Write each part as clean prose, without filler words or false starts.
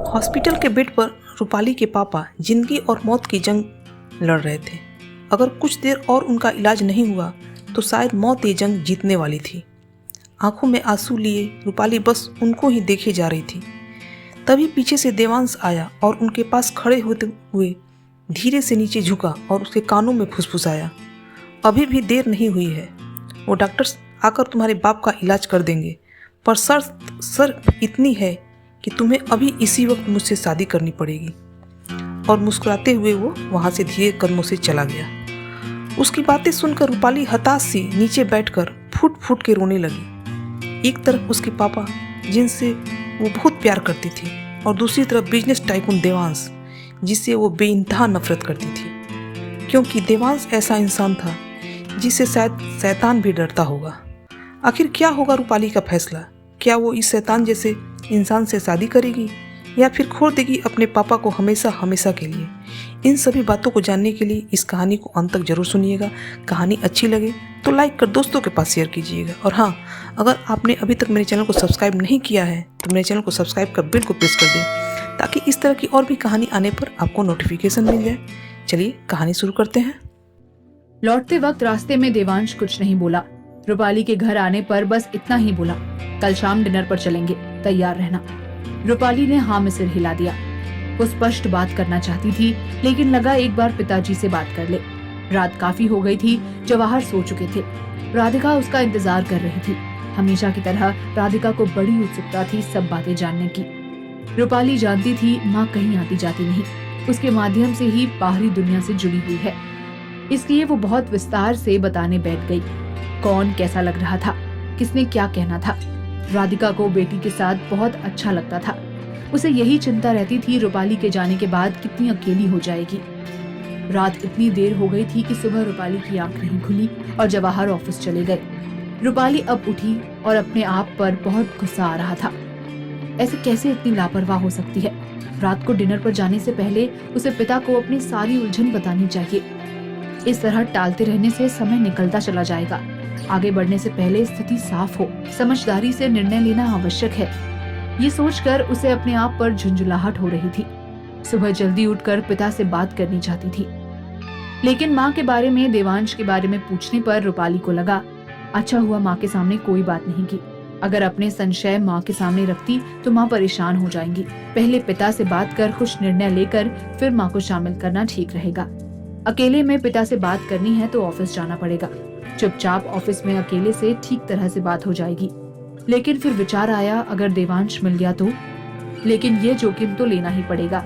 Hospital के bed पर रूपाली के पापा जिंदगी और मौत की जंग लड़ रहे थे। अगर कुछ देर और उनका इलाज नहीं हुआ तो शायद मौत ये जंग जीतने वाली थी। आंखों में आंसू लिए रूपाली बस उनको ही देखे जा रही थी। तभी पीछे से देवांश आया और उनके पास खड़े होते हुए धीरे से नीचे झुका और उसके कानों में फुसफुसाया, अभी भी देर नहीं हुई है, वो डॉक्टर्स आकर तुम्हारे बाप का इलाज कर देंगे, पर शर्त सिर्फ इतनी है कि तुम्हें अभी इसी वक्त मुझसे शादी करनी पड़ेगी। और मुस्कुराते हुए वो वहाँ से धीरे कदमों से चला गया। उसकी बातें सुनकर रूपाली हताश सी नीचे बैठकर फूट फूट के रोने लगी। एक तरफ उसके पापा जिनसे वो बहुत प्यार करती थी और दूसरी तरफ बिजनेस टाइकून देवांश जिससे वो बेइंतहा नफरत करती थी, क्योंकि देवांश ऐसा इंसान था जिससे शायद शैतान भी डरता होगा। आखिर क्या होगा रूपाली का फैसला? क्या वो इस शैतान जैसे इंसान से शादी करेगी या फिर खो देगी अपने पापा को हमेशा हमेशा के लिए? इन सभी बातों को जानने के लिए इस कहानी को अंत तक जरूर सुनिएगा। कहानी अच्छी लगे तो लाइक कर दोस्तों के पास शेयर कीजिएगा। और हाँ, अगर आपने अभी तक मेरे चैनल को सब्सक्राइब नहीं किया है तो मेरे चैनल को सब्सक्राइब कर बेल को प्रेस कर दें ताकि इस तरह की और भी कहानी आने पर आपको नोटिफिकेशन मिल जाए। चलिए कहानी शुरू करते हैं। लौटते वक्त रास्ते में देवांश कुछ नहीं बोला। रूपाली के घर आने पर बस इतना ही बोला, कल शाम डिनर पर चलेंगे, तैयार रहना। रूपाली ने हाँ में सिर हिला दिया। वो स्पष्ट बात करना चाहती थी, लेकिन लगा एक बार पिताजी से बात कर ले। रात काफी हो गई थी, जवाहर सो चुके थे। राधिका उसका इंतजार कर रही थी। हमेशा की तरह राधिका को बड़ी उत्सुकता थी सब बातें जानने की। रूपाली जानती थी माँ कहीं आती जाती नहीं, उसके माध्यम से ही बाहरी दुनिया से जुड़ी हुई है, इसलिए वो बहुत विस्तार से बताने बैठ गई। कौन कैसा लग रहा था, किसने क्या कहना था। राधिका को बेटी के साथ बहुत अच्छा लगता था। उसे यही चिंता रहती थी रूपाली के जाने के बाद कितनी अकेली हो जाएगी। रात इतनी देर हो गई थी कि सुबह रूपाली की आंख नहीं खुली और जवाहर ऑफिस चले गए। रूपाली अब उठी और अपने आप पर बहुत गुस्सा आ रहा था। ऐसे कैसे इतनी लापरवाह हो सकती है? रात को डिनर पर जाने से पहले उसे पिता को अपनी सारी उलझन बतानी चाहिए। इस तरह टालते रहने से समय निकलता चला जाएगा। आगे बढ़ने से पहले स्थिति साफ हो, समझदारी से निर्णय लेना आवश्यक है। ये सोचकर उसे अपने आप पर झुंझुलाहट हो रही थी। सुबह जल्दी उठकर पिता से बात करनी चाहती थी, लेकिन माँ के बारे में, देवांश के बारे में पूछने पर रूपाली को लगा अच्छा हुआ माँ के सामने कोई बात नहीं की। अगर अपने संशय माँ के सामने रखती तो माँ परेशान हो जाएंगी। पहले पिता से बात कर कुछ निर्णय लेकर फिर माँ को शामिल करना ठीक रहेगा। अकेले में पिता से बात करनी है तो ऑफिस जाना पड़ेगा। चुपचाप ऑफिस में अकेले से ठीक तरह से बात हो जाएगी। लेकिन फिर विचार आया अगर देवांश मिल गया तो, लेकिन ये जोखिम तो लेना ही पड़ेगा।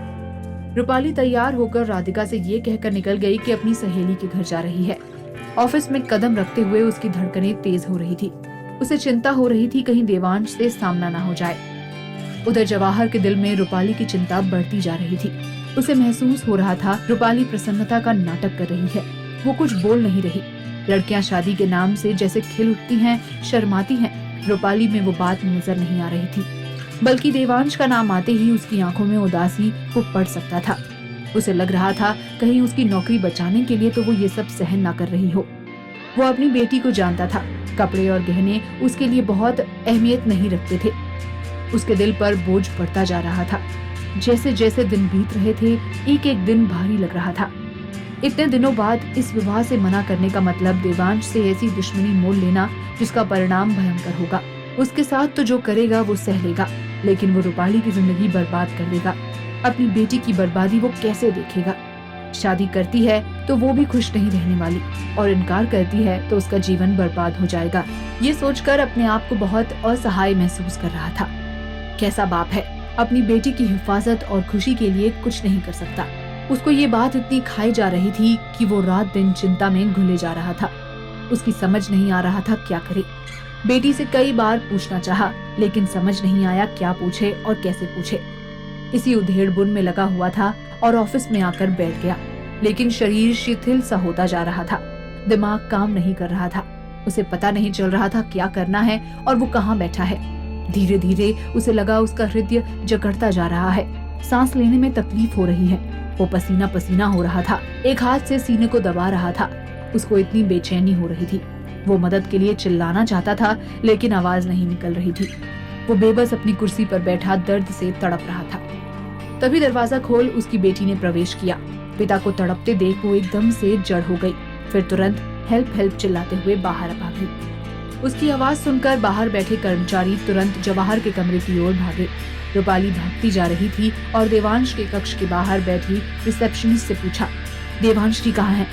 रूपाली तैयार होकर राधिका से ये कहकर निकल गई कि अपनी सहेली के घर जा रही है। ऑफिस में कदम रखते हुए उसकी धड़कनें तेज हो रही थी। उसे चिंता हो रही थी कहीं देवांश से सामना ना हो जाए। उधर जवाहर के दिल में रूपाली की चिंता बढ़ती जा रही थी। उसे महसूस हो रहा था रूपाली प्रसन्नता का नाटक कर रही है। वो कुछ बोल नहीं रही। लड़कियां शादी के नाम से जैसे खिल उठती हैं, शर्माती हैं। रूपाली में वो बात नजर नहीं आ रही थी, बल्कि देवांश का नाम आते ही उसकी आंखों में उदासी को पड़ सकता था। उसे लग रहा था कहीं उसकी नौकरी बचाने के लिए तो वो ये सब सहन ना कर रही हो। वो अपनी बेटी को जानता था। कपड़े और गहने उसके लिए बहुत अहमियत नहीं रखते थे। उसके दिल पर बोझ पड़ता जा रहा था। जैसे जैसे दिन बीत रहे थे, एक एक दिन भारी लग रहा था। इतने दिनों बाद इस विवाह से मना करने का मतलब देवांश से ऐसी दुश्मनी मोल लेना जिसका परिणाम भयंकर होगा। उसके साथ तो जो करेगा वो सह लेगा, लेकिन वो रूपाली की जिंदगी बर्बाद कर देगा। अपनी बेटी की बर्बादी वो कैसे देखेगा? शादी करती है तो वो भी खुश नहीं रहने वाली, और इनकार करती है तो उसका जीवन बर्बाद हो जाएगा। ये सोचकर अपने आप को बहुत असहाय महसूस कर रहा था। कैसा बाप है, अपनी बेटी की हिफाजत और खुशी के लिए कुछ नहीं कर सकता। उसको ये बात इतनी खाई जा रही थी कि वो रात दिन चिंता में घुले जा रहा था। उसकी समझ नहीं आ रहा था क्या करे। बेटी से कई बार पूछना चाहा, लेकिन समझ नहीं आया क्या पूछे और कैसे पूछे। इसी उधेड़-बुन में लगा हुआ था और ऑफिस में आकर बैठ गया, लेकिन शरीर शिथिल सा होता जा रहा था। दिमाग काम नहीं कर रहा था। उसे पता नहीं चल रहा था क्या करना है और वो कहाँ बैठा है। धीरे धीरे उसे लगा उसका हृदय जकड़ता जा रहा है। सांस लेने में तकलीफ हो रही है। वो पसीना पसीना हो रहा था। एक हाथ से सीने को दबा रहा था। उसको इतनी बेचैनी हो रही थी। वो मदद के लिए चिल्लाना चाहता था, लेकिन आवाज नहीं निकल रही थी। वो बेबस अपनी कुर्सी पर बैठा दर्द से तड़प रहा था। तभी दरवाजा खोल उसकी बेटी ने प्रवेश किया। पिता को तड़पते देख वो एकदम से जड़ हो गई। फिर तुरंत हेल्प हेल्प चिल्लाते हुए बाहर भागी। उसकी आवाज सुनकर बाहर बैठे कर्मचारी तुरंत जवाहर के कमरे की ओर भागे। रूपाली भागती जा रही थी और देवांश के कक्ष के बाहर बैठी रिसेप्शनिस्ट से पूछा, देवांश जी कहाँ है?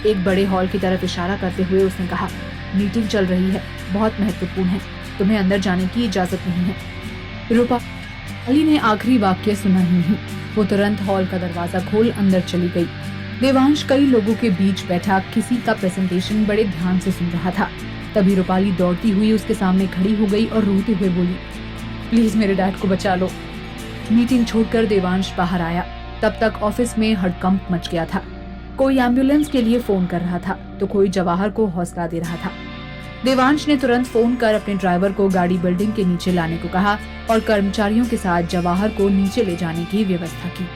एक बड़े हॉल की तरफ इशारा करते हुए उसने कहा, मीटिंग चल रही है, बहुत महत्वपूर्ण है, तुम्हें अंदर जाने की इजाजत नहीं है। रूपाली ने आखिरी वाक्य सुना ही नहीं। वो तुरंत हॉल का दरवाजा खोल अंदर चली गई। देवांश कई लोगों के बीच बैठा किसी का प्रेजेंटेशन बड़े ध्यान से सुन रहा था। तभी रूपाली दौड़ती हुई उसके सामने खड़ी हो गई और रोते हुए बोली, प्लीज मेरे डैड को बचा लो। मीटिंग छोड़कर देवांश बाहर आया। तब तक ऑफिस में हड़कंप मच गया था। कोई एम्बुलेंस के लिए फोन कर रहा था तो कोई जवाहर को हौसला दे रहा था। देवांश ने तुरंत फोन कर अपने ड्राइवर को गाड़ी बिल्डिंग के नीचे लाने को कहा और कर्मचारियों के साथ जवाहर को नीचे ले जाने की व्यवस्था की।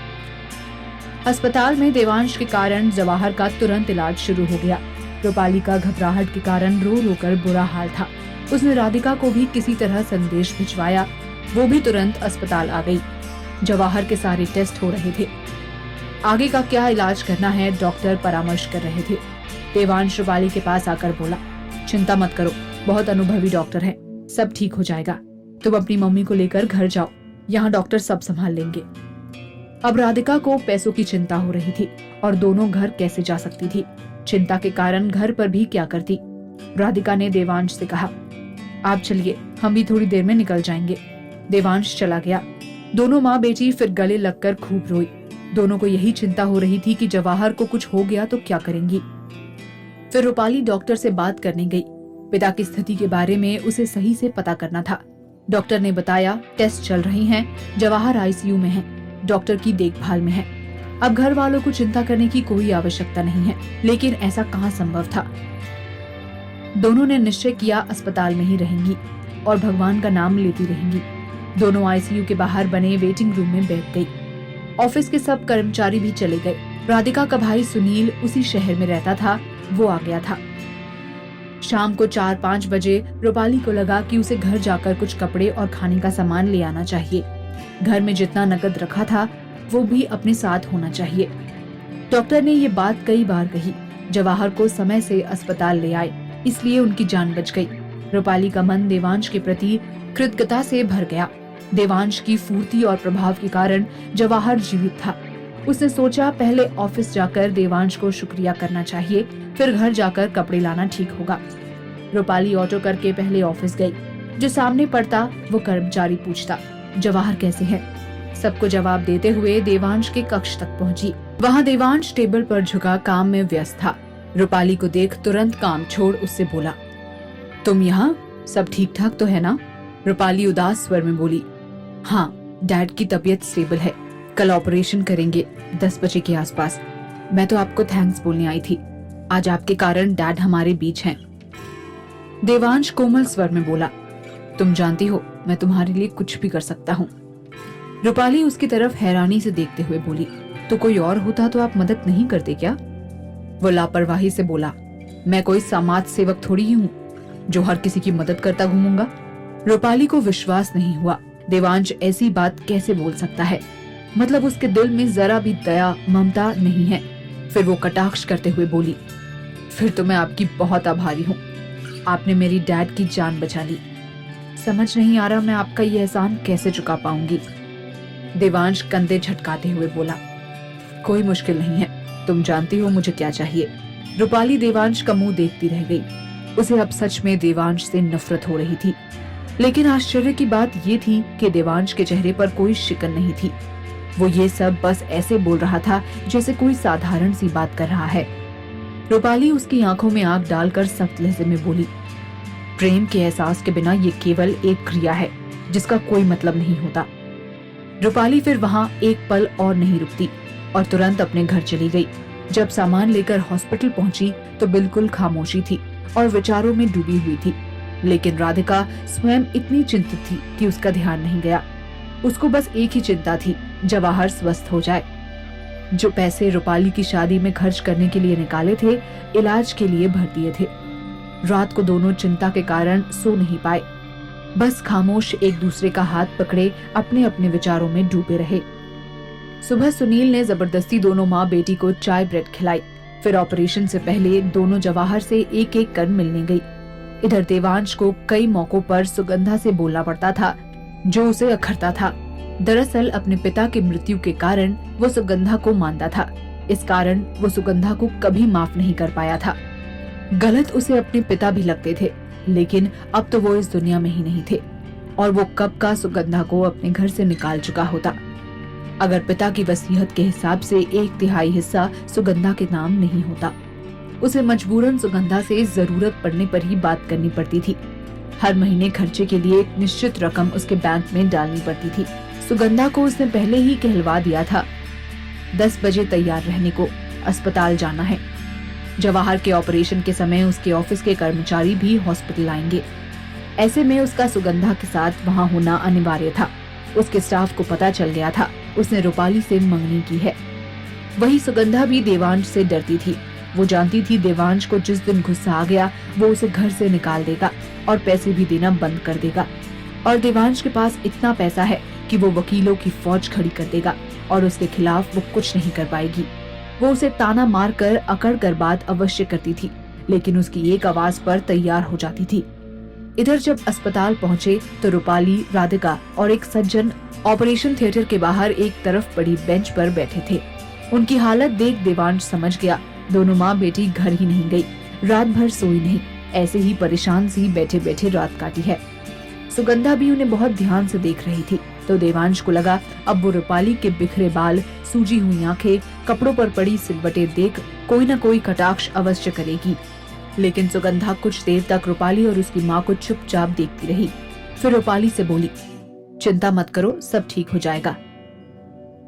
अस्पताल में देवांश के कारण जवाहर का तुरंत इलाज शुरू हो गया। रूपाली का घबराहट के कारण रो रो कर बुरा हाल था। उसने राधिका को भी किसी तरह संदेश भिजवाया। वो भी तुरंत अस्पताल आ गई। जवाहर के सारे टेस्ट हो रहे थे। आगे का क्या इलाज करना है डॉक्टर परामर्श कर रहे थे। देवांश रूपाली के पास आकर बोला, चिंता मत करो, बहुत अनुभवी डॉक्टर है, सब ठीक हो जाएगा। तुम अपनी मम्मी को लेकर घर जाओ, यहाँ डॉक्टर सब संभाल लेंगे। अब राधिका को पैसों की चिंता हो रही थी और दोनों घर कैसे जा सकती थी। चिंता के कारण घर पर भी क्या करती। राधिका ने देवांश से कहा, आप चलिए, हम भी थोड़ी देर में निकल जाएंगे। देवांश चला गया। दोनों माँ बेटी फिर गले लगकर खूब रोई। दोनों को यही चिंता हो रही थी कि जवाहर को कुछ हो गया तो क्या करेंगी। फिर रूपाली डॉक्टर से बात करने गई। पिता की स्थिति के बारे में उसे सही से पता करना था। डॉक्टर ने बताया, टेस्ट चल रही हैं, जवाहर आईसीयू में है, डॉक्टर की देखभाल में है। अब घर वालों को चिंता करने की कोई आवश्यकता नहीं है, लेकिन ऐसा कहाँ संभव था। दोनों ने निश्चय किया अस्पताल में ही रहेंगी और भगवान का नाम लेती रहेंगी। दोनों आईसीयू के बाहर बने वेटिंग रूम में बैठ गई। ऑफिस के सब कर्मचारी भी चले गए। राधिका का भाई सुनील उसी शहर में रहता था, वो आ गया था। शाम को 4-5 बजे रूपाली को लगा कि उसे घर जाकर कुछ कपड़े और खाने का सामान ले आना चाहिए। घर में जितना नकद रखा था वो भी अपने साथ होना चाहिए। डॉक्टर ने ये बात कई बार कही। जवाहर को समय से अस्पताल ले आए, इसलिए उनकी जान बच गई। रूपाली का मन देवांश के प्रति कृतज्ञता से भर गया। देवांश की फुर्ती और प्रभाव के कारण जवाहर जीवित था। उसने सोचा, पहले ऑफिस जाकर देवांश को शुक्रिया करना चाहिए, फिर घर जाकर कपड़े लाना ठीक होगा। रूपाली ऑटो करके पहले ऑफिस गई। जो सामने पड़ता वो कर्मचारी पूछता, जवाहर कैसे है? सबको जवाब देते हुए देवांश के कक्ष तक पहुंची। वहां देवांश टेबल पर झुका काम में व्यस्त था। रूपाली को देख तुरंत काम छोड़ उससे बोला, तुम यहाँ, सब ठीक ठाक तो है ना? रूपाली उदास स्वर में बोली, हाँ, डैड की तबीयत स्टेबल है, कल ऑपरेशन करेंगे 10 बजे के आसपास। मैं तो आपको थैंक्स बोलने आई थी, आज आपके कारण डैड हमारे बीच हैं। देवांश कोमल स्वर में बोला, तुम जानती हो मैं तुम्हारे लिए कुछ भी कर सकता हूँ। रूपाली उसकी तरफ हैरानी से देखते हुए बोली, तो कोई और होता तो आप मदद नहीं करते क्या? वो लापरवाही से बोला, मैं कोई समाज सेवक थोड़ी ही हूँ जो हर किसी की मदद करता घूमूंगा। रूपाली को विश्वास नहीं हुआ। देवांश ऐसी बात कैसे बोल सकता है? मतलब उसके दिल में जरा भी दया ममता नहीं है। फिर वो कटाक्ष करते हुए बोली, फिर तो मैं आपकी बहुत आभारी हूँ, आपने मेरी डैड की जान बचा ली। समझ नहीं आ रहा मैं आपका ये एहसान कैसे चुका पाऊंगी। देवांश कंधे झटकाते हुए बोला, कोई मुश्किल नहीं है, तुम जानती हो मुझे क्या चाहिए। रूपाली देवांश का मुंह देखती रह गई। उसे अब सच में देवांश से नफरत हो रही थी। लेकिन आश्चर्य की बात ये थी कि देवांश के चेहरे पर कोई शिकन नहीं थी। वो ये सब बस ऐसे बोल रहा था जैसे कोई साधारण सी बात कर रहा है। रूपाली उसकी आंखों में आंख डालकर सख्त लहजे में बोली, प्रेम के एहसास के बिना ये केवल एक क्रिया है जिसका कोई मतलब नहीं होता। रूपाली फिर वहाँ एक पल और नहीं रुकती और तुरंत अपने घर चली गई। जब सामान लेकर हॉस्पिटल पहुंची तो बिल्कुल खामोशी थी और विचारों में डूबी हुई थी। लेकिन राधिका स्वयं इतनी चिंतित थी कि उसका ध्यान नहीं गया। उसको बस एक ही चिंता थी, जवाहर स्वस्थ हो जाए। जो पैसे रूपाली की शादी में खर्च करने के लिए निकाले थे, इलाज के लिए भर दिए थे। रात को दोनों चिंता के कारण सो नहीं पाए। बस खामोश एक दूसरे का हाथ पकड़े अपने अपने विचारों में डूबे रहे। सुबह सुनील ने जबरदस्ती दोनों माँ बेटी को चाय ब्रेड खिलाई। फिर ऑपरेशन से पहले दोनों जवाहर से एक एक कर मिलने गई। इधर देवांश को कई मौकों पर सुगंधा से बोलना पड़ता था, जो उसे अखरता था। दरअसल अपने पिता की मृत्यु के कारण वो सुगंधा को मानता था। इस कारण वो सुगंधा को कभी माफ नहीं कर पाया था। गलत उसे अपने पिता भी लगते थे, लेकिन अब तो वो इस दुनिया में ही नहीं थे और वो कब का सुगंधा को अपने घर से निकाल चुका होता। अगर पिता की वसीयत के हिसाब से 1/3 हिस्सा सुगंधा के नाम नहीं होता। उसे मजबूरन सुगंधा से जरूरत पड़ने पर ही बात करनी पड़ती थी। हर महीने खर्चे के लिए एक निश्चित रकम उसके बैंक में डालनी पड़ती थी। सुगंधा को उसने पहले ही कहलवा दिया था, 10 बजे तैयार रहने को, अस्पताल जाना है। जवाहर के ऑपरेशन के समय उसके ऑफिस के कर्मचारी भी हॉस्पिटल आएंगे। ऐसे में उसका सुगंधा के साथ वहाँ होना अनिवार्य था। उसके स्टाफ को पता चल गया था उसने रूपाली से मंगनी की है। वही सुगंधा भी देवांश से डरती थी। वो जानती थी देवांश को जिस दिन गुस्सा आ गया वो उसे घर से निकाल देगा और पैसे भी देना बंद कर देगा। और देवांश के पास इतना पैसा है कि वो वकीलों की फौज खड़ी कर देगा और उसके खिलाफ वो कुछ नहीं कर पाएगी। वो उसे ताना मार कर अकड़ कर बात अवश्य करती थी, लेकिन उसकी एक आवाज पर तैयार हो जाती थी। इधर जब अस्पताल पहुंचे तो रूपाली, राधिका और एक सज्जन ऑपरेशन थिएटर के बाहर एक तरफ पड़ी बेंच पर बैठे थे। उनकी हालत देख देवांश समझ गया दोनों माँ बेटी घर ही नहीं गई, रात भर सोई नहीं, ऐसे ही परेशान सी बैठे बैठे रात काटी है। सुगंधा भी उन्हें बहुत ध्यान से देख रही थी, तो देवांश को लगा अब वो रूपाली के बिखरे बाल, सूजी हुई आंखें, कपड़ों पर पड़ी सिलवटें देख कोई न कोई कटाक्ष अवश्य करेगी। लेकिन सुगंधा कुछ देर तक रूपाली और उसकी माँ को चुपचाप देखती रही। फिर रूपाली से बोली, चिंता मत करो, सब ठीक हो जाएगा।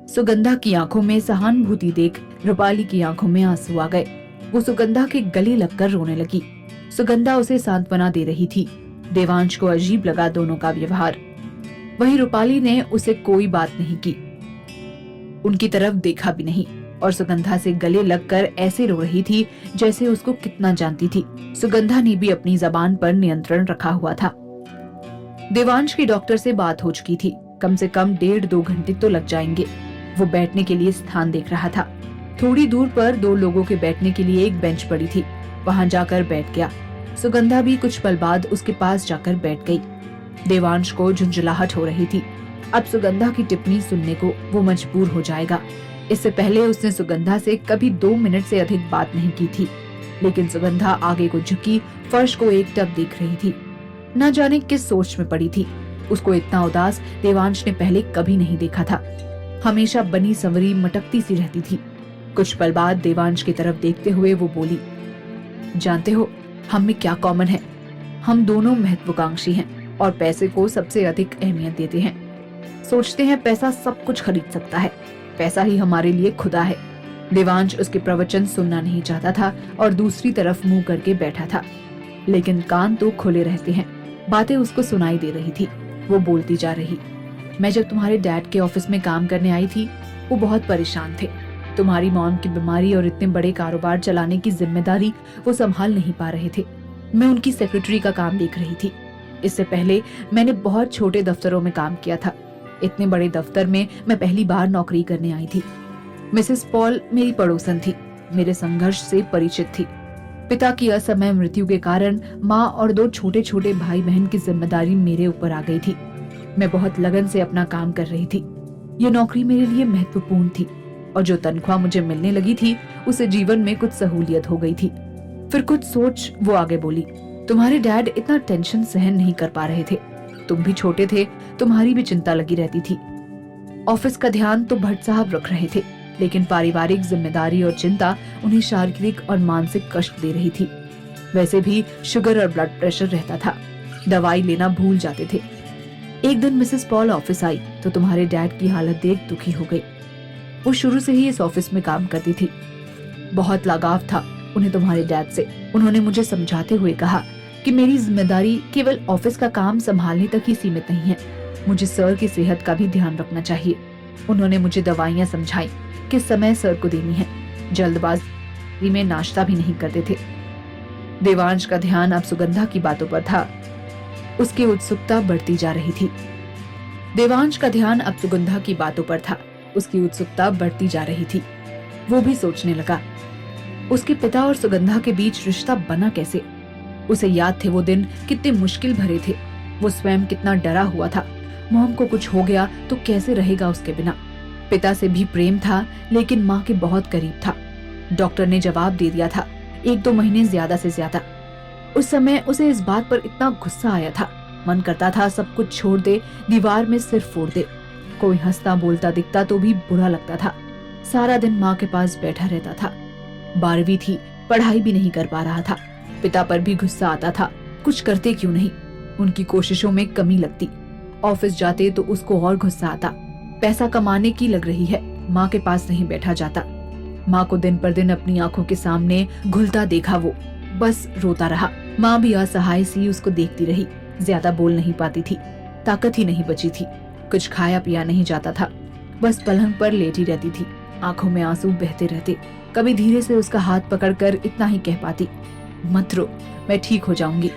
सुगंधा की आंखों में सहानुभूति देख रूपाली की आंखों में आंसू आ गए। वो सुगंधा के गले लगकर रोने लगी। सुगंधा उसे सांत्वना दे रही थी। देवांश को अजीब लगा दोनों का व्यवहार। वही रूपाली ने उसे कोई बात नहीं की, उनकी तरफ देखा भी नहीं और सुगंधा से गले लगकर ऐसे रो रही थी जैसे उसको कितना जानती थी। सुगंधा ने भी अपनी जबान पर नियंत्रण रखा हुआ था। देवांश की डॉक्टर से बात हो चुकी थी, कम से कम 1.5-2 घंटे तो लग जाएंगे। वो बैठने के लिए स्थान देख रहा था। थोड़ी दूर पर 2 लोगों के बैठने के लिए एक बेंच पड़ी थी, वहां जाकर बैठ गया। सुगंधा भी कुछ पल बाद उसके पास जाकर बैठ गई। देवांश को झुंझलाहट हो रही थी। अब सुगंधा की टिप्पणी सुनने को वो मजबूर हो जाएगा। इससे पहले उसने सुगंधा से कभी 2 मिनट से अधिक बात नहीं की थी, लेकिन सुगंधा आगे को झुकी फर्श को एकटक देख रही थी। न जाने किस सोच में पड़ी थी। उसको इतना उदास देवांश ने पहले कभी नहीं देखा था। हमेशा बनी संवरी मटकती सी रहती थी। कुछ पल बाद देवांश की तरफ देखते हुए वो बोली, जानते हो हम में क्या कॉमन है? हम दोनों महत्वाकांक्षी हैं और पैसे को सबसे अधिक अहमियत देते हैं। सोचते हैं पैसा सब कुछ खरीद सकता है, पैसा ही हमारे लिए खुदा है। देवांश उसके प्रवचन सुनना नहीं चाहता था और दूसरी तरफ मुंह करके बैठा था, लेकिन कान तो खुले रहते हैं। बातें उसको सुनाई दे रही थी। वो बोलती जा रही, मैं जब तुम्हारे डैड के ऑफिस में काम करने आई थी वो बहुत परेशान थे। तुम्हारी मॉम की बीमारी और इतने बड़े कारोबार चलाने की जिम्मेदारी वो संभाल नहीं पा रहे थे। मैं उनकी सेक्रेटरी का काम देख रही थी। इससे पहले मैंने बहुत छोटे दफ्तरों में काम किया था। इतने बड़े दफ्तर में मैं पहली बार नौकरी करने आई थी। मिसेस पॉल मेरी पड़ोसन थी, मेरे संघर्ष से परिचित थी। पिता की असमय मृत्यु के कारण माँ और 2 छोटे छोटे भाई बहन की जिम्मेदारी मेरे ऊपर आ गई थी। मैं बहुत लगन से अपना काम कर रही थी। ये नौकरी मेरे लिए महत्वपूर्ण थी और जो तनख्वाह मुझे मिलने लगी थी उसे जीवन में कुछ सहूलियत हो गई थी। फिर कुछ सोच वो आगे बोली, तुम्हारे डैड इतना टेंशन सहन नहीं कर पा रहे थे। तुम भी छोटे थे, तुम्हारी भी चिंता लगी रहती थी। ऑफिस का ध्यान तो भट्ट साहब रख रहे थे, लेकिन पारिवारिक जिम्मेदारी और चिंता उन्हें शारीरिक और मानसिक कष्ट दे रही थी। वैसे भी शुगर और ब्लड प्रेशर रहता था, दवाई लेना भूल जाते थे। एक दिन मिसेस पॉल ऑफिस आई तो तुम्हारे डैड की हालत देख दुखी हो गई। वो शुरू से ही इस ऑफिस में काम करती थी। बहुत लगाव था उन्हें तुम्हारे डैड से। उन्होंने मुझे समझाते हुए कहा कि मेरी जिम्मेदारी केवल ऑफिस का काम संभालने तक ही सीमित नहीं है, मुझे सर की सेहत का भी ध्यान रखना चाहिए। उन्होंने मुझे दवाइयाँ समझाई, किस समय सर को देनी है। जल्दबाजी में नाश्ता भी नहीं करते थे। देवांश का ध्यान अब सुगंधा की बातों पर था। उसकी उत्सुकता बढ़ती जा रही थी। देवांश का ध्यान अब सुगंधा की बातों पर था। उसकी उत्सुकता बढ़ती जा रही थी। वो भी सोचने लगा, उसके पिता और सुगंधा के बीच रिश्ता बना कैसे। उसे याद थे वो दिन कितने मुश्किल भरे थे। वो स्वयं कितना डरा हुआ था। मॉम को कुछ हो गया तो कैसे रहेगा उसके बिना। पिता से भी प्रेम था, लेकिन माँ के बहुत करीब था। डॉक्टर ने जवाब दे दिया था, 1-2 महीने ज्यादा से ज्यादा। उस समय उसे इस बात पर इतना गुस्सा आया था, मन करता था सब कुछ छोड़ दे, दीवार में सिर फोड़ दे। कोई हंसता बोलता दिखता तो भी बुरा लगता था। सारा दिन माँ के पास बैठा रहता था। 12वीं थी, पढ़ाई भी नहीं कर पा रहा था। पिता पर भी गुस्सा आता था, कुछ करते क्यों नहीं। उनकी कोशिशों में कमी लगती। ऑफिस जाते तो उसको और गुस्सा आता। पैसा कमाने की लग रही है, माँ के पास नहीं बैठा जाता। माँ को दिन पर दिन अपनी आंखों के सामने घुलता देखा वो बस रोता रहा। माँ भी असहाय सी उसको देखती रही। ज्यादा बोल नहीं पाती थी, ताकत ही नहीं बची थी। कुछ खाया पिया नहीं जाता था, बस पलंग पर लेटी रहती थी। आंखों में आंसू बहते रहते। कभी धीरे से उसका हाथ पकड़कर इतना ही कह पाती, मत रो, मैं ठीक हो जाऊंगी।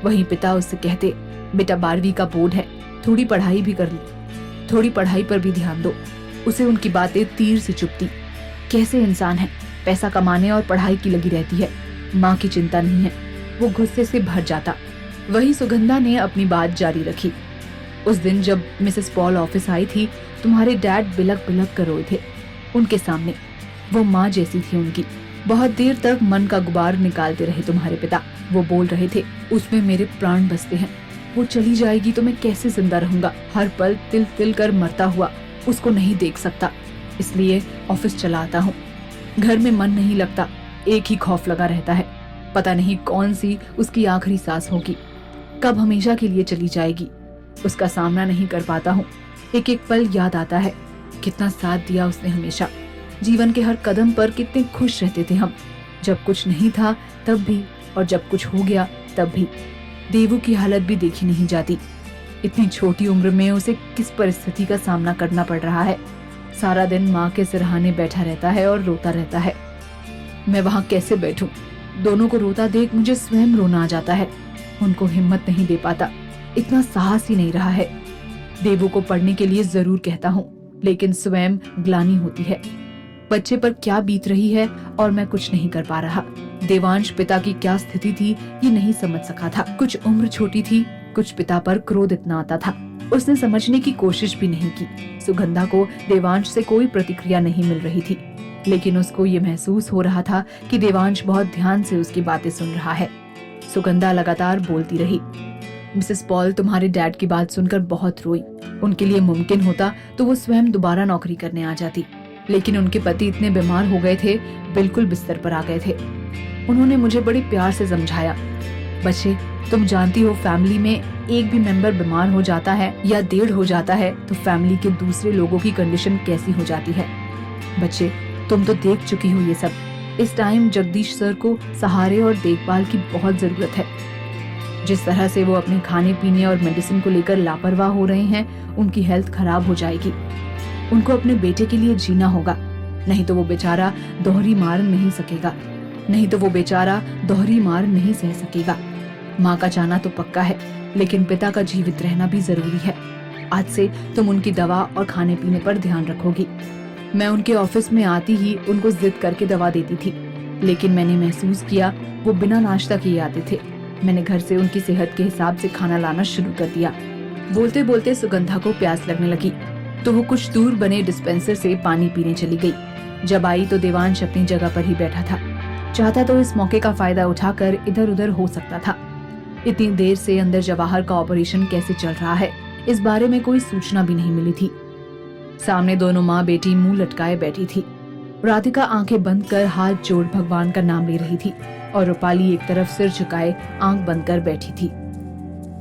वहीं पिता उससे कहते, बेटा 12वीं का बोर्ड है, थोड़ी पढ़ाई भी कर लो, थोड़ी पढ़ाई पर भी ध्यान दो। उसे उनकी बातें तीर से चुभती। कैसे इंसान है, पैसा कमाने और पढ़ाई की लगी रहती है, माँ की चिंता नहीं है। वो गुस्से से भर जाता। वही सुगंधा ने अपनी बात जारी रखी। उस दिन जब मिसेस पॉल ऑफिस आई थी, तुम्हारे डैड बिलक बिलक कर रोए थे उनके सामने। वो माँ जैसी थी उनकी। बहुत देर तक मन का गुबार निकालते रहे तुम्हारे पिता। वो बोल रहे थे, उसमें मेरे प्राण बसते हैं, वो चली जाएगी तो मैं कैसे जिंदा रहूंगा। हर पल तिल तिल कर मरता हुआ उसको नहीं देख सकता, इसलिए ऑफिस चला आता हूँ। घर में मन नहीं लगता, एक ही खौफ लगा रहता है, पता नहीं कौन सी उसकी आखिरी सांस होगी, कब हमेशा के लिए चली जाएगी। उसका सामना नहीं कर पाता हूँ। एक एक पल याद आता है, कितना साथ दिया उसने हमेशा। जीवन के हर कदम पर कितने खुश रहते थे हम, जब कुछ नहीं था तब भी, और जब कुछ हो गया तब भी। देवू की हालत भी देखी नहीं जाती। इतनी छोटी उम्र में उसे किस परिस्थिति का सामना करना पड़ रहा है। सारा दिन माँ के सिरहाने बैठा रहता है और रोता रहता है। मैं वहाँ कैसे बैठूं? दोनों को रोता देख मुझे स्वयं रोना आ जाता है। उनको हिम्मत नहीं दे पाता, इतना साहस ही नहीं रहा है। देवू को पढ़ने के लिए जरूर कहता हूँ, लेकिन स्वयं ग्लानि होती है। बच्चे पर क्या बीत रही है और मैं कुछ नहीं कर पा रहा। देवांश पिता की क्या स्थिति थी ये नहीं समझ सका था। कुछ उम्र छोटी थी, कुछ पिता पर क्रोध इतना आता था। उसने समझने की कोशिश भी नहीं की। सुगंधा को देवांश से कोई प्रतिक्रिया नहीं मिल रही थी, लेकिन उसको ये महसूस हो रहा था कि देवांश बहुत ध्यान से उसकी बातें सुन रहा है। सुगंधा लगातार बोलती रही, मिसेस पॉल तुम्हारे डैड की बात सुनकर बहुत रोई। उनके लिए मुमकिन होता तो वो स्वयं दोबारा नौकरी करने आ जाती, लेकिन उनके पति इतने बीमार हो गए थे, बिल्कुल बिस्तर पर आ गए थे। उन्होंने मुझे बड़े प्यार से समझाया, बच्चे तुम जानती हो फैमिली में एक भी मेंबर बीमार हो जाता है या डेड हो जाता है तो फैमिली के दूसरे लोगों की कंडीशन कैसी हो जाती है। बच्चे तुम तो देख चुकी हो ये सब। इस टाइम जगदीश सर को सहारे और देखभाल की बहुत जरूरत है। जिस तरह से वो अपने खाने पीने और मेडिसिन को लेकर लापरवाह हो रहे हैं, उनकी हेल्थ खराब हो जाएगी। उनको अपने बेटे के लिए जीना होगा, नहीं तो वो बेचारा दोहरी मार नहीं सह सकेगा। माँ का जाना तो पक्का है, लेकिन पिता का जीवित रहना भी जरूरी है। आज से तुम उनकी दवा और खाने पीने पर ध्यान रखोगी। मैं उनके ऑफिस में आती ही उनको जिद करके दवा देती थी, लेकिन मैंने महसूस किया वो बिना नाश्ता किए आते थे। मैंने घर से उनकी सेहत के हिसाब से खाना लाना शुरू कर दिया। बोलते बोलते सुगंधा को प्यास लगने लगी, तो वो कुछ दूर बने डिस्पेंसर से पानी पीने चली गई। जब आई तो देवांश अपनी जगह पर ही बैठा था। चाहता तो इस मौके का फायदा उठाकर इधर उधर हो सकता था। इतनी देर से अंदर जवाहर का ऑपरेशन कैसे चल रहा है, इस बारे में कोई सूचना भी नहीं मिली थी। सामने दोनों माँ बेटी मुंह लटकाए बैठी थी। राधिका आंखें बंद कर हाथ जोड़ भगवान का नाम ले रही थी और रूपाली एक तरफ सिर झुकाए आंख बंद कर बैठी थी।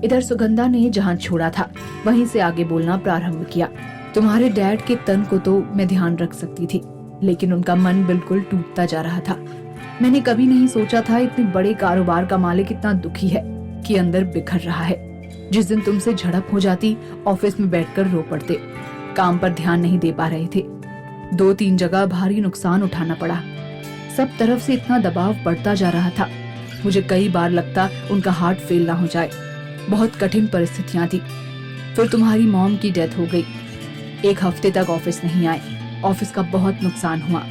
इधर सुगंधा ने जहाँ छोड़ा था वहीं से आगे बोलना प्रारंभ किया। तुम्हारे डैड के तन को तो मैं ध्यान रख सकती थी, लेकिन उनका मन बिल्कुल टूटता जा रहा था। मैंने कभी नहीं सोचा था इतने बड़े कारोबार का मालिक इतना दुखी है कि अंदर बिखर रहा है। जिस दिन तुमसे झड़प हो जाती, ऑफिस में बैठकर रो पड़ते। काम पर ध्यान नहीं दे पा रहे थे। 2-3 जगह भारी नुकसान उठाना पड़ा। सब तरफ से इतना दबाव बढ़ता जा रहा था, मुझे कई बार लगता उनका हार्ट फेल ना हो जाए। बहुत कठिन परिस्थितियां थी। फिर तुम्हारी मॉम की डेथ हो गई। 1 हफ्ते तक ऑफिस नहीं आए। ऑफिस का बहुत नुकसान हुआ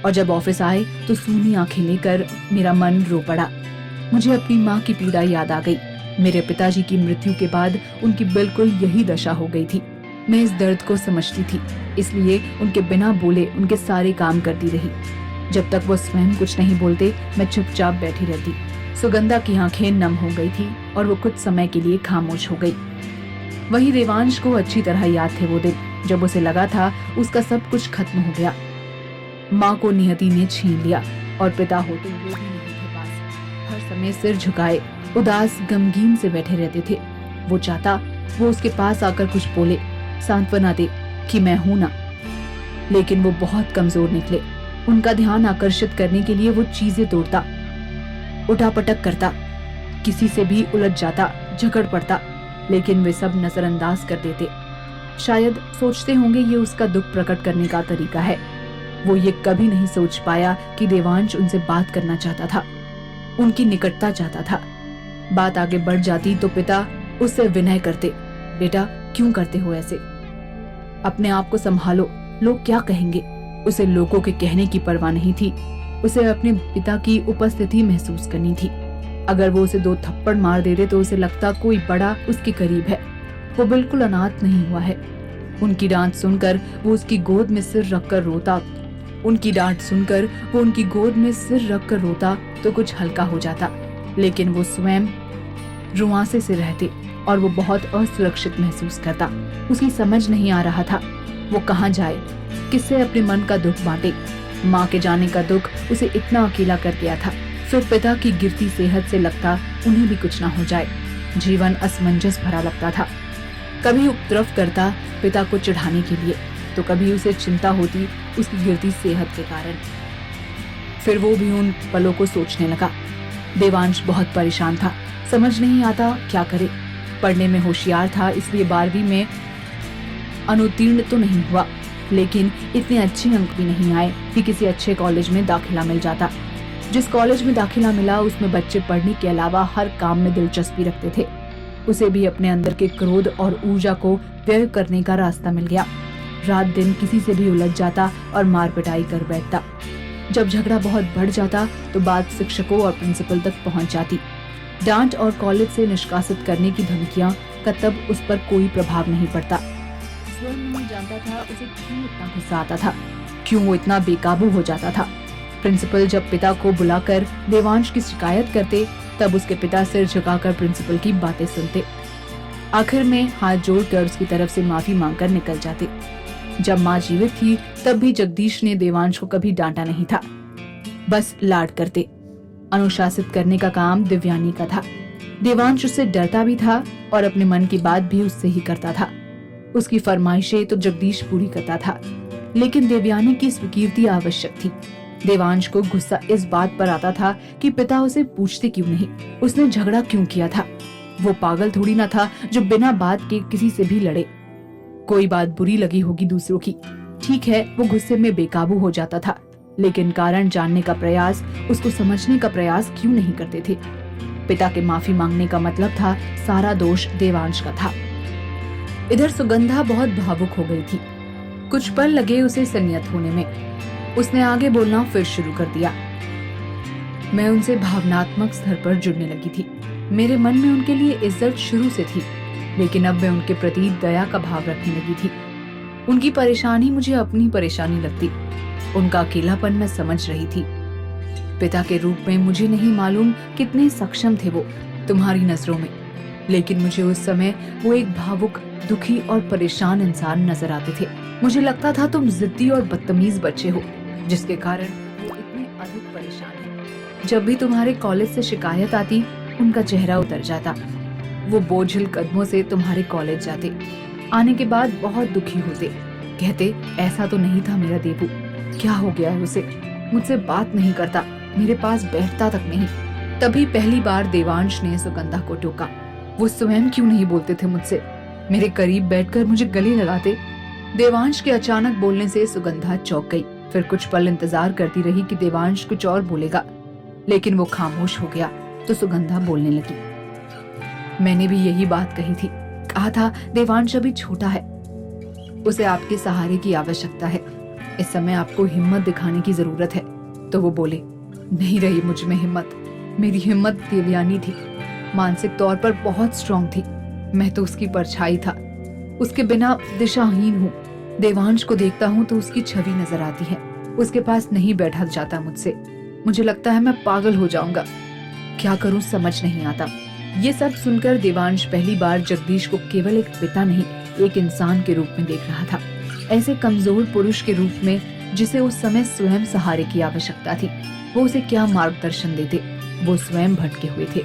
और जब ऑफिस आए तो सूनी आंखें लेकर मेरा मन रो पड़ा। मुझे अपनी माँ की पीड़ा याद आ गई। मेरे पिताजी की मृत्यु के बाद उनकी बिल्कुल यही दशा हो गई थी। मैं इस दर्द को समझती थी, इसलिए उनके बिना बोले उनके सारे काम करती रही। जब तक वो स्वयं कुछ नहीं बोलते, मैं चुपचाप बैठी रहती। सुगंधा की आंखें नम हो गई थी और वो कुछ समय के लिए खामोश हो गई। वही देवांश को अच्छी तरह याद थे वो दिन जब उसे लगा था उसका सब कुछ खत्म हो गया। माँ को नियति ने छीन लिया और पिता होते हुए भी नहीं थे पास। हर समय सिर झुकाए उदास गमगीन से बैठे रहते थे। वो चाहता वो उसके पास आकर कुछ बोले, सांत्वना दे कि मैं हूं ना, लेकिन वो बहुत कमजोर निकले। उनका ध्यान आकर्षित करने के लिए वो चीजें तोड़ता, उठापटक करता, किसी से भी उलझ जाता, झगड़ पड़ता, लेकिन वे सब नजरअंदाज कर देते। शायद सोचते होंगे ये उसका दुख प्रकट करने का तरीका है। वो ये कभी नहीं सोच पाया कि देवांश उनसे बात करना चाहता था, उनकी निकटता चाहता था। बात आगे बढ़ जाती तो पिता उससे विनय करते, बेटा क्यों करते हो ऐसे, अपने आप को संभालो, लोग क्या कहेंगे। उसे लोगों के कहने की परवाह नहीं थी, उसे अपने पिता की उपस्थिति महसूस करनी थी। अगर वो उसे 2 थप्पड़ मार देते तो उसे लगता कोई बड़ा उसके करीब है। वो बिल्कुल अनाथ नहीं हुआ है। उनकी डांट सुनकर वो उसकी गोद में सिर रखकर रोता, तो कुछ हल्का हो जाता, लेकिन वो स्वयं रुआंसे से रहते और वो बहुत असुरक्षित महसूस करता। उसे समझ नहीं आ रहा था वो कहाँ जाए, किससे अपने मन का दुख बांटे। माँ के जाने का दुख उसे इतना अकेला कर दिया था। फिर पिता की गिरती सेहत से लगता उन्हें भी कुछ ना हो जाए। जीवन असमंजस भरा लगता था। कभी उपद्रव करता पिता को चिढ़ाने के लिए, तो कभी उसे चिंता होती उसकी गिरती सेहत के कारण। फिर वो भी उन पलों को सोचने लगा। देवांश बहुत परेशान था, समझ नहीं आता क्या करे। पढ़ने में होशियार था, इसलिए 12वीं में अनुत्तीर्ण तो नहीं हुआ, लेकिन इतने अच्छे अंक भी नहीं आए कि किसी अच्छे कॉलेज में दाखिला मिल जाता। जिस कॉलेज में दाखिला मिला उसमें बच्चे पढ़ने के अलावा हर काम में दिलचस्पी रखते थे। उसे भी अपने अंदर के क्रोध और ऊर्जा को व्यय करने का रास्ता मिल गया। रात दिन किसी से भी उलझ जाता और मार पिटाई कर बैठता। जब झगड़ा बहुत बढ़ जाता तो बात शिक्षकों और प्रिंसिपल तक पहुंच जाती। डांट और कॉलेज से निष्कासित करने की धमकियां का तब उस पर कोई प्रभाव नहीं पड़ता। स्वयं नहीं जानता था उसे क्यों इतना गुस्सा आता था, क्यों वो इतना बेकाबू हो जाता था। प्रिंसिपल जब पिता को बुलाकर देवांश की शिकायत करते, तब उसके पिता सिर झुकाकर प्रिंसिपल की बातें सुनते। आखिर में हाथ जोड़कर उसकी तरफ से माफी मांगकर निकल जाते। जब माँ जीवित थी तब भी जगदीश ने देवांश को कभी डांटा नहीं था, बस लाड करते। अनुशासित करने का काम दिव्यानी का था। देवांश उससे डरता भी था और अपने मन की बात भी उससे ही करता था। उसकी फरमाइशें तो जगदीश पूरी करता था, लेकिन देवयानी की स्वीकृति आवश्यक थी। देवांश को गुस्सा इस बात पर आता था कि पिता उसे पूछते क्यों नहीं, उसने झगड़ा क्यों किया था। वो पागल थोड़ी ना था जो बिना बात के किसी से भी लड़े। कोई बात बुरी लगी होगी दूसरों की, ठीक है, वो गुस्से में बेकाबू हो जाता था, लेकिन कारण जानने का प्रयास, उसको समझने का प्रयास क्यों नहीं करते थे। पिता के माफी मांगने का मतलब था सारा दोष देवांश का था। इधर सुगंधा बहुत भावुक हो गई थी। कुछ पल लगे उसे संयत होने में। उसने आगे बोलना फिर शुरू कर दिया। मैं उनसे भावनात्मक स्तर पर जुड़ने लगी थी। मेरे मन में उनके लिए इज्जत शुरू से थी, लेकिन अब मैं उनके प्रति दया का भाव रखने लगी थी। उनकी परेशानी मुझे अपनी परेशानी लगती। उनका अकेलापन मैं समझ रही थी। पिता के रूप में मुझे नहीं मालूम कितने सक्षम थे वो तुम्हारी नजरों में, लेकिन मुझे उस समय वो एक भावुक, दुखी और परेशान इंसान नजर आते थे। मुझे लगता था तुम जिद्दी और बदतमीज बच्चे हो, जिसके कारण वो इतने अधिक परेशान हैं। जब भी तुम्हारे कॉलेज से शिकायत आती, उनका चेहरा उतर जाता। वो बोझिल कदमों से तुम्हारे कॉलेज जाते, आने के बाद बहुत दुखी होते, कहते ऐसा तो नहीं था मेरा देवू, क्या हो गया है उसे, मुझसे बात नहीं करता, मेरे पास बैठता तक नहीं। तभी पहली बार देवांश ने सुगंधा को टोका। वो स्वयं क्यों नहीं बोलते थे मुझसे, मेरे करीब बैठकर मुझे गले लगाते। देवांश के अचानक बोलने से सुगंधा चौंक गई। फिर कुछ पल इंतजार करती रही कि देवांश कुछ और बोलेगा, लेकिन वो खामोश हो गया तो सुगंधा बोलने लगी। मैंने भी यही बात कही थी, कहा था देवांश अभी छोटा है, उसे आपके सहारे की आवश्यकता है। इस समय आपको हिम्मत दिखाने की जरूरत है। तो वो बोले, नहीं रही मुझ में हिम्मत। मेरी हिम्मत देवयानी थी, मानसिक तौर पर बहुत स्ट्रांग थी। मैं तो उसकी परछाई था, उसके बिना दिशाहीन हूँ। देवांश को देखता हूँ तो उसकी छवि नजर आती है। उसके पास नहीं बैठा जाता मुझसे। मुझे लगता है मैं पागल हो जाऊंगा। क्या करूं समझ नहीं आता। ये सब सुनकर देवांश पहली बार जगदीश को केवल एक पिता नहीं, एक इंसान के रूप में देख रहा था। ऐसे कमजोर पुरुष के रूप में जिसे उस समय स्वयं सहारे की आवश्यकता थी। वो उसे क्या मार्गदर्शन देते। वो स्वयं भटके हुए थे।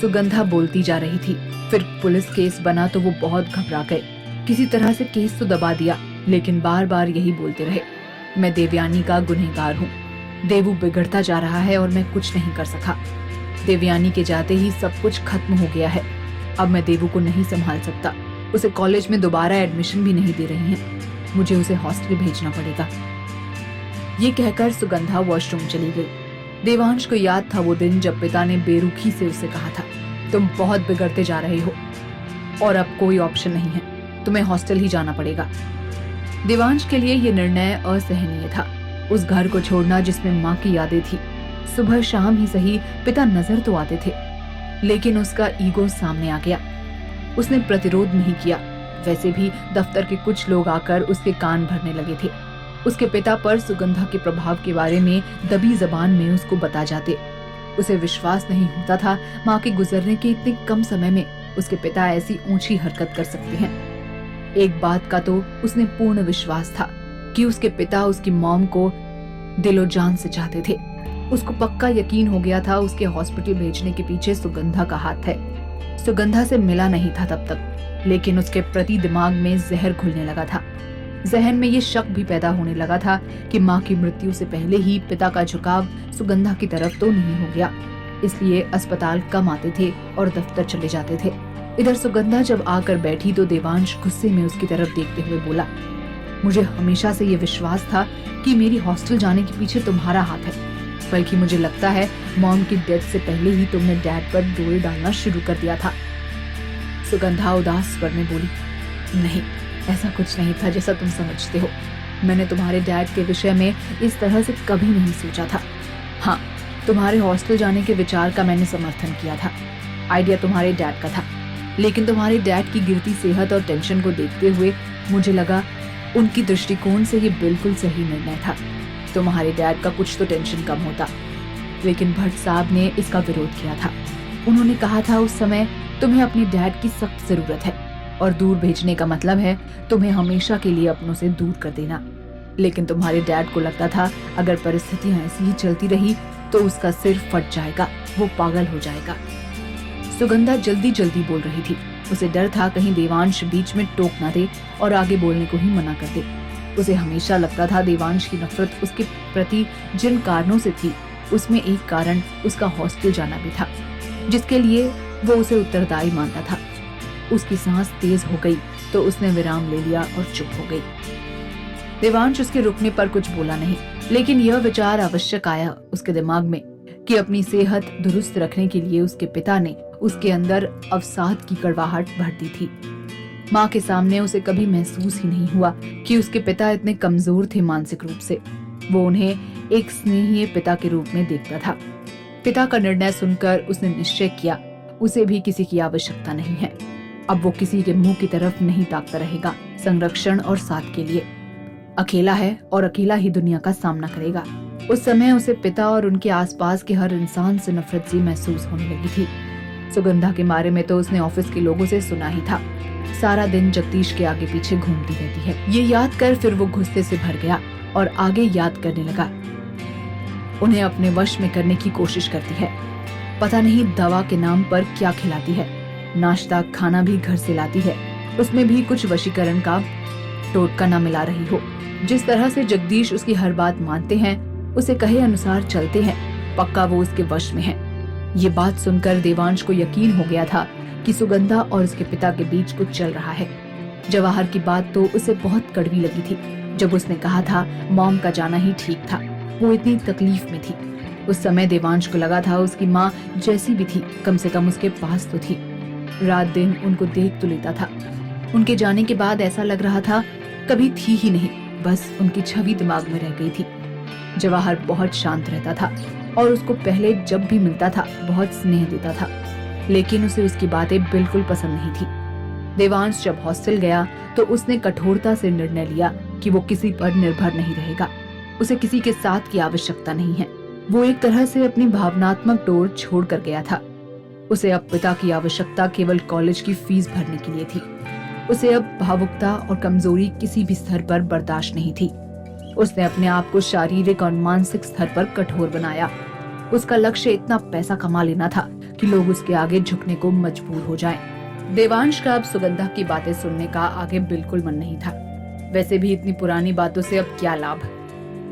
सुगंधा बोलती जा रही थी। फिर पुलिस केस बना तो वो बहुत घबरा गए। किसी तरह से केस तो दबा दिया, लेकिन बार बार यही बोलते रहे, मैं देवयानी का गुनहगार हूँ। देवू बिगड़ता जा रहा है और मैं कुछ नहीं कर सका। देवयानी के जाते ही सब कुछ खत्म हो गया है। अब मैं देवू को नहीं संभाल सकता। उसे कॉलेज में दोबारा एडमिशन भी नहीं दे रही हैं। मुझे उसे हॉस्टल भेजना पड़ेगा। ये कहकर सुगंधा वॉशरूम चली गई। देवांश को याद था वो दिन जब पिता ने बेरुखी से उसे कहा था, तुम बहुत बिगड़ते जा रहे हो और अब कोई ऑप्शन नहीं है, तुम्हें हॉस्टल ही जाना पड़ेगा। देवांश के लिए ये निर्णय असहनीय था। उस घर को छोड़ना जिसमें माँ की यादें थी। सुबह शाम ही सही पिता नजर तो आते थे, लेकिन उसका ईगो सामने आ गया। उसने प्रतिरोध नहीं किया। वैसे भी दफ्तर के कुछ लोग आकर उसके कान भरने लगे थे। उसके पिता पर सुगंधा के प्रभाव के बारे में दबी जबान में उसको बता जाते। उसे विश्वास नहीं होता था माँ के गुजरने के इतने कम समय में उसके पिता ऐसी ऊंची हरकत कर सकते हैं। एक बात का तो उसने पूर्ण विश्वास था कि उसके पिता उसकी मॉम को दिलो जान से चाहते थे। उसको पक्का यकीन हो गया था उसके हॉस्पिटल भेजने के पीछे सुगंधा का हाथ है। सुगंधा से मिला नहीं था तब तक, लेकिन उसके प्रति दिमाग में जहर घुलने लगा था। जहन में ये शक भी पैदा होने लगा था कि माँ की मृत्यु से पहले ही पिता का झुकाव सुगंधा की तरफ तो नहीं हो गया, इसलिए अस्पताल कम आते थे और दफ्तर चले जाते थे। इधर सुगंधा जब आकर बैठी तो देवांश गुस्से में उसकी तरफ देखते हुए बोला, मुझे हमेशा से ये विश्वास था कि मेरी हॉस्टल जाने के पीछे तुम्हारा हाथ है, बल्कि मुझे लगता है मॉम की डेथ से पहले ही तुमने डैड पर डोरे डालना शुरू कर दिया था। सुगंधा उदास स्वर में बोली, नहीं, ऐसा कुछ नहीं था जैसा तुम समझते हो। मैंने तुम्हारे डैड के विषय में इस तरह से कभी नहीं सोचा था। हाँ, तुम्हारे हॉस्टल जाने के विचार का मैंने समर्थन किया था। आइडिया तुम्हारे डैड का था, लेकिन तुम्हारे डैड की गिरती सेहत और टेंशन को देखते हुए मुझे लगा उनकी दृष्टिकोण से ये बिल्कुल सही निर्णय था। तुम्हारे डैड का कुछ तो टेंशन कम होता, लेकिन भट्ट साहब ने इसका विरोध किया था। उन्होंने कहा था उस समय तुम्हें अपने डैड की सख्त जरूरत है और दूर भेजने का मतलब है तुम्हें हमेशा के लिए अपनों से दूर कर देना। लेकिन तुम्हारे डैड को लगता था अगर परिस्थितियां ऐसी ही चलती रही तो उसका सिर फट जाएगा, वो पागल हो जाएगा। सुगंधा जल्दी जल्दी बोल रही थी। उसे डर था कहीं देवांश बीच में टोक ना दे और आगे बोलने को ही मना कर दे। उसे हमेशा लगता था देवांश की नफरत उसके प्रति जिन कारणों से थी, उसमें एक कारण उसका हॉस्टल जाना भी था, जिसके लिए वो उसे उत्तरदायी मानता था। उसकी सांस तेज हो गई तो उसने विराम ले लिया और चुप हो गई। देवांश उसके रुकने पर कुछ बोला नहीं, लेकिन यह विचार आवश्यक आया उसके दिमाग में कि अपनी सेहत दुरुस्त रखने के लिए उसके पिता ने उसके अंदर अवसाद की कड़वाहट भर दी थी। माँ के सामने उसे कभी महसूस ही नहीं हुआ कि उसके पिता इतने कमजोर थे मानसिक रूप से। वो उन्हें एक स्नेही पिता के रूप में देखता था। पिता का निर्णय सुनकर उसने निश्चय किया उसे भी किसी की आवश्यकता नहीं है। अब वो किसी के मुंह की तरफ नहीं ताकता रहेगा संरक्षण और साथ के लिए। अकेला है और अकेला ही दुनिया का सामना करेगा। उस समय उसे पिता और उनके आसपास के हर इंसान से नफरत सी महसूस होने लगी थी। सुगंधा के बारे में तो उसने ऑफिस के लोगों से सुना ही था, सारा दिन जगदीश के आगे पीछे घूमती रहती है। ये याद कर फिर वो गुस्से से भर गया और आगे याद करने लगा। उन्हें अपने वश में करने की कोशिश करती है। पता नहीं दवा के नाम पर क्या खिलाती है। नाश्ता खाना भी घर से लाती है, उसमें भी कुछ वशीकरण का टोटका न मिला रही हो। जिस तरह से जगदीश उसकी हर बात मानते हैं, उसे कहे अनुसार चलते हैं, पक्का वो उसके वश में है। ये बात सुनकर देवांश को यकीन हो गया था कि सुगंधा और उसके पिता के बीच कुछ चल रहा है। जवाहर की बात तो उसे बहुत कड़वी लगी थी। जब उसने कहा था मॉम का जाना ही ठीक था, वो इतनी तकलीफ में थी। उस समय देवांश को लगा था उसकी माँ जैसी भी थी कम से कम उसके पास तो थी। रात दिन उनको देख तो लेता था। उनके जाने के बाद ऐसा लग रहा था कभी थी ही नहीं, बस उनकी छवि दिमाग में रह गई थी। जवाहर बहुत शांत रहता था और उसको पहले जब भी मिलता था बहुत स्नेह देता था, लेकिन उसे उसकी बातें बिल्कुल पसंद नहीं थी। देवांश जब हॉस्टल गया तो उसने कठोरता से निर्णय लिया कि वो किसी पर निर्भर नहीं रहेगा। उसे किसी के साथ की आवश्यकता नहीं है। वो एक तरह से अपनी भावनात्मक डोर छोड़ कर गया था। उसे अब पिता की आवश्यकता केवल कॉलेज की फीस भरने के लिए थी। उसे अब भावुकता और कमजोरी किसी भी स्तर पर बर्दाश्त नहीं थी। उसने अपने आप को शारीरिक और मानसिक स्तर पर कठोर बनाया। उसका लक्ष्य इतना पैसा कमा लेना था कि लोग उसके आगे झुकने को मजबूर हो जाएं। देवांश का अब सुगंधा की बातें सुनने का आगे बिल्कुल मन नहीं था। वैसे भी इतनी पुरानी बातों से अब क्या लाभ।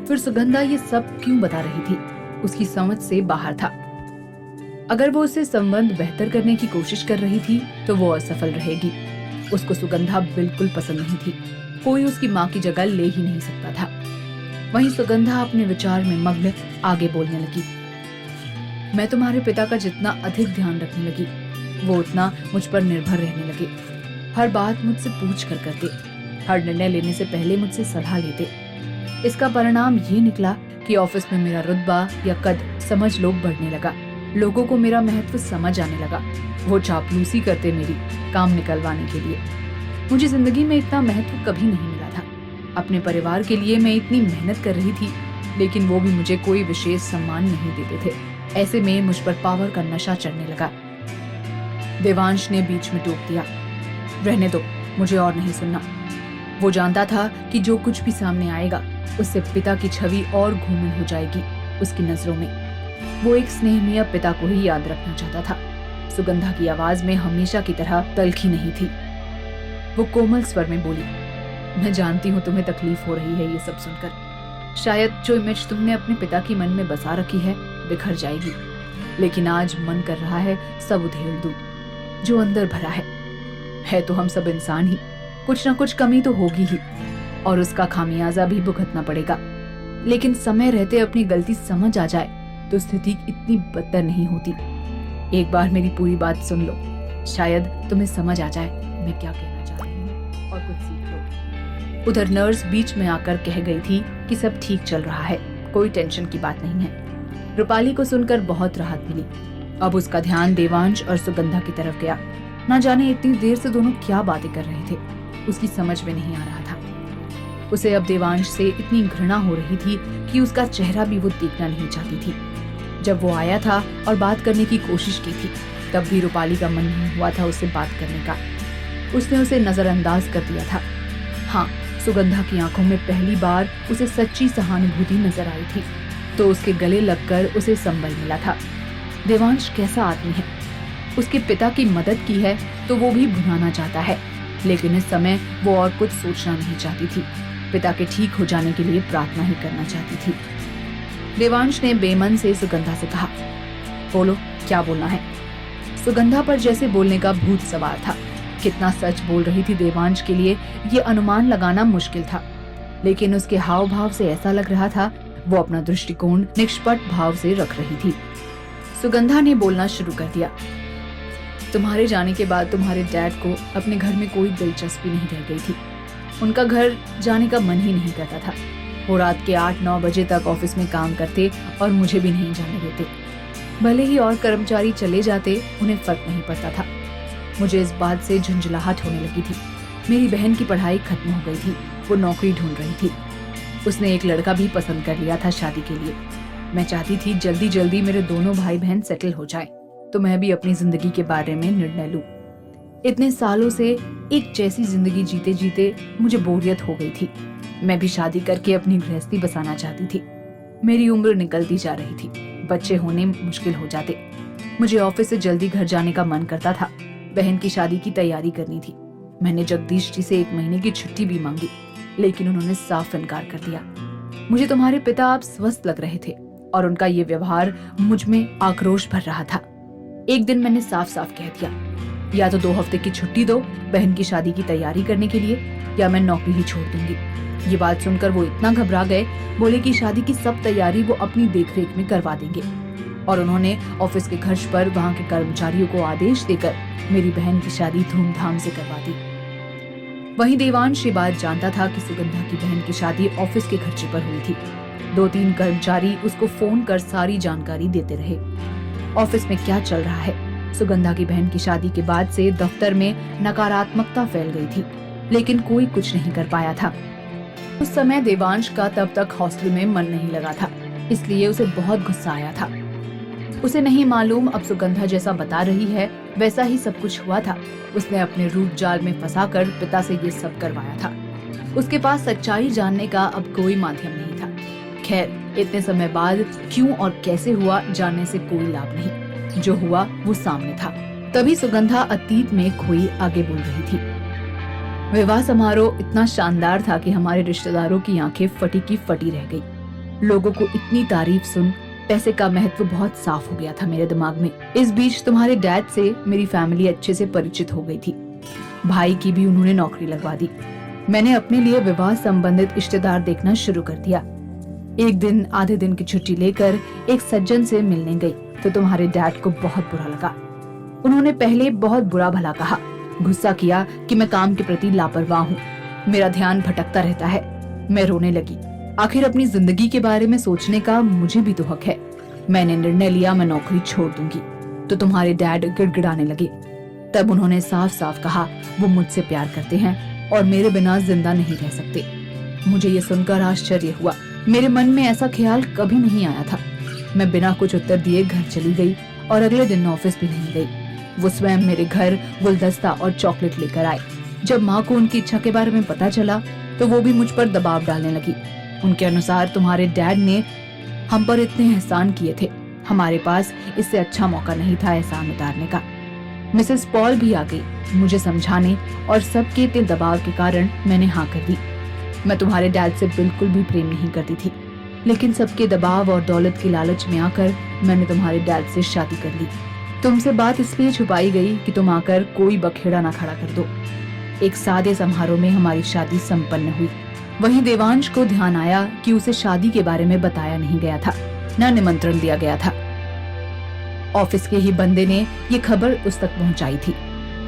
फिर सुगंधा ये सब क्यों बता रही थी? उसकी समझ से बाहर था। अगर वो उससे संबंध बेहतर करने की कोशिश कर रही थी तो वो असफल रहेगी। उसको सुगंधा बिल्कुल पसंद नहीं थी। कोई उसकी माँ की जगह ले ही नहीं सकता था। वहीं सुगंधा अपने विचार में मग्न आगे बोलने लगी। मैं तुम्हारे पिता का जितना अधिक ध्यान रखने लगी, वो उतना मुझ पर निर्भर रहने लगे। हर बात मुझसे पूछ कर करते, हर निर्णय लेने से पहले मुझसे सलाह लेते। इसका परिणाम ये निकला कि ऑफिस में मेरा रुतबा या कद समझ लो बढ़ने लगा। लोगों को मेरा महत्व समझ आने लगा। वो चापलूसी करते मेरी काम निकलवाने के लिए। मुझे जिंदगी में इतना महत्व कभी नहीं मिला था। अपने परिवार के लिए मैं इतनी मेहनत कर रही थी, लेकिन वो भी मुझे कोई विशेष सम्मान नहीं देते थे। ऐसे में मुझ पर पावर का नशा चढ़ने लगा। देवांश ने बीच में टोक दिया, रहने दो, मुझे और नहीं सुनना। वो जानता था कि जो कुछ भी सामने आएगा उससे पिता की छवि और घूमिल हो जाएगी उसकी नजरों में। वो एक स्नेहनीय पिता को ही याद रखना चाहता था। सुगंधा की आवाज में हमेशा की तरह तल्खी नहीं थी। वो कोमल स्वर में बोली, मैं जानती हूँ तुम्हें तकलीफ हो रही है ये सब सुनकर। शायद जो इमेज तुमने अपने पिता की मन में बसा रखी है बिखर जाएगी, लेकिन आज मन कर रहा है सब उधेड़ दूं जो अंदर भरा है तो हम सब इंसान ही, कुछ ना कुछ कमी तो होगी ही और उसका खामियाजा भी भुगतना पड़ेगा। लेकिन समय रहते अपनी गलती समझ आ जाए तो स्थिति इतनी बदतर नहीं होती। एक बार मेरी पूरी बात सुन लो, शायद तुम्हें समझ आ जाए मैं क्या कहना चाह रही हूँ और कुछ सीख लो। उधर नर्स बीच में आकर कह गई थी कि सब ठीक चल रहा है, कोई टेंशन की बात नहीं है। रूपाली को सुनकर बहुत राहत मिली। अब उसका ध्यान देवांश और सुगंधा की तरफ गया। ना जाने इतनी देर से दोनों क्या बातें कर रहे थे, उसकी समझ में नहीं आ रहा था। उसे अब देवांश से इतनी घृणा हो रही थी कि उसका चेहरा भी वो देखना नहीं चाहती थी। जब वो आया था और बात करने की कोशिश की थी, तब भी रूपाली का मन नहीं हुआ था उससे बात करने का। उसने उसे नजरअंदाज कर दिया था। हाँ, सुगंधा की आंखों में पहली बार उसे सच्ची सहानुभूति नजर आई थी, तो उसके गले लगकर उसे संबल मिला था। देवांश कैसा आदमी है, उसके पिता की मदद की है तो वो भी भुनाना चाहता है, लेकिन इस समय वो और कुछ सोचना नहीं चाहती थी। पिता के ठीक हो जाने के लिए प्रार्थना ही करना चाहती थी। देवांश ने बेमन से सुगंधा से कहा, बोलो क्या बोलना है। सुगंधा पर जैसे बोलने का भूत सवार था। कितना सच बोल रही थी देवांश के लिए ये अनुमान लगाना मुश्किल था, लेकिन उसके हाव भाव से ऐसा लग रहा था वो अपना दृष्टिकोण निष्पट भाव से रख रही थी। सुगंधा ने बोलना शुरू कर दिया, तुम्हारे जाने के बाद तुम्हारे डैड को अपने घर में कोई दिलचस्पी नहीं रह गई थी। उनका घर जाने का मन ही नहीं करता था। वो रात के 8-9 बजे तक ऑफिस में काम करते और मुझे भी नहीं जाने देते। भले ही और कर्मचारी चले जाते, उन्हें फर्क नहीं पड़ता था। मुझे इस बात से झुंझलाहट होने लगी थी। मेरी बहन की पढ़ाई खत्म हो गई थी, वो नौकरी ढूंढ रही थी। उसने एक लड़का भी पसंद कर लिया था शादी के लिए। मैं चाहती थी जल्दी जल्दी मेरे दोनों भाई बहन सेटल हो जाएं, तो मैं भी अपनी जिंदगी के बारे में निर्णय लूं। इतने सालों से एक जैसी जिंदगी जीते जीते मुझे बोरियत हो गई थी। मैं भी शादी करके अपनी गृहस्थी बसाना चाहती थी। मेरी उम्र निकलती जा रही थी, बच्चे होने मुश्किल हो जाते। मुझे ऑफिस से जल्दी घर जाने का मन करता था। बहन की शादी की तैयारी करनी थी। मैंने जगदीश जी से 1 महीने की छुट्टी भी मांगी, लेकिन उन्होंने साफ इनकार कर दिया। मुझे तुम्हारे पिता आप स्वस्थ लग रहे थे और उनका ये व्यवहार मुझ में आक्रोश भर रहा था। एक दिन मैंने साफ साफ कह दिया, या तो 2 हफ्ते की छुट्टी दो बहन की शादी की तैयारी करने के लिए, या मैं नौकरी ही छोड़ दूंगी। ये बात सुनकर वो इतना घबरा गए, बोले कि शादी की सब तैयारी वो अपनी देखरेख में करवा देंगे, और उन्होंने ऑफिस के खर्च पर वहाँ के कर्मचारियों को आदेश देकर मेरी बहन की शादी धूमधाम से करवा दी। वहीं देवांश ये बात जानता था कि सुगंधा की बहन की शादी ऑफिस के खर्चे पर हुई थी। 2-3 कर्मचारी उसको फोन कर सारी जानकारी देते रहे। ऑफिस में क्या चल रहा है। सुगंधा की बहन की शादी के बाद से दफ्तर में नकारात्मकता फैल गई थी, लेकिन कोई कुछ नहीं कर पाया था। उस समय देवांश का तब तक हॉस्टल में मन नहीं लगा था, इसलिए उसे बहुत गुस्सा आया था। उसे नहीं मालूम अब सुगंधा जैसा बता रही है वैसा ही सब कुछ हुआ था। उसने अपने रूप जाल में फंसाकर पिता से ये सब करवाया था। उसके पास सच्चाई जानने का अब कोई माध्यम नहीं था। खैर, इतने समय बाद क्यों और कैसे हुआ जानने से कोई लाभ नहीं। जो हुआ वो सामने था। तभी सुगंधा अतीत में खोई आगे बोल रही थी। विवाह समारोह इतना शानदार था कि हमारे रिश्तेदारों की आंखें फटी की फटी रह गई। लोगों को इतनी तारीफ सुन पैसे का महत्व बहुत साफ हो गया था मेरे दिमाग में। इस बीच तुम्हारे डैड से मेरी फैमिली अच्छे से परिचित हो गई थी। भाई की भी उन्होंने नौकरी लगवा दी। मैंने अपने लिए विवाह संबंधित रिश्तेदार देखना शुरू कर दिया। एक दिन आधे दिन की छुट्टी लेकर एक सज्जन से मिलने गई तो तुम्हारे डैड को बहुत बुरा लगा। उन्होंने पहले बहुत बुरा भला कहा, गुस्सा किया कि मैं काम के प्रति लापरवाह हूँ, मेरा ध्यान भटकता रहता है। मैं रोने लगी। आखिर अपनी जिंदगी के बारे में सोचने का मुझे भी तो हक है। मैंने निर्णय लिया, मैं नौकरी छोड़ दूंगी। तो तुम्हारे डैड गिड़गिड़ाने लगे। तब उन्होंने साफ साफ कहा वो मुझसे प्यार करते हैं और मेरे बिना जिंदा नहीं रह सकते। मुझे ये सुनकर आश्चर्य हुआ। मेरे मन में ऐसा ख्याल कभी नहीं आया था। मैं बिना कुछ उत्तर दिए घर चली गई और अगले दिन ऑफिस भी नहीं गई। वो स्वयं मेरे घर गुलदस्ता और चॉकलेट लेकर आए। जब माँ को उनकी इच्छा के बारे में पता चला तो वो भी मुझ पर दबाव डालने लगी। उनके अनुसार तुम्हारे डैड ने हम पर इतने एहसान किए थे, हमारे पास इससे अच्छा मौका नहीं था एहसान उतारने का। मिसेस पॉल भी आ गई मुझे समझाने और सबके इतने दबाव के कारण मैंने हाँ कर दी। मैं तुम्हारे डैड से बिल्कुल भी प्रेम नहीं करती थी, लेकिन सबके दबाव और दौलत की लालच में आकर मैंने तुम्हारे डैड से शादी कर ली। तुमसे बात इसलिए छुपाई गई कि तुम आकर कोई बखेड़ा ना खड़ा कर दो। एक सादे समारोह में हमारी शादी संपन्न हुई। वहीं देवांश को ध्यान आया कि उसे शादी के बारे में बताया नहीं गया था, न निमंत्रण दिया गया था। ऑफिस के ही बंदे ने ये खबर उस तक पहुंचाई थी,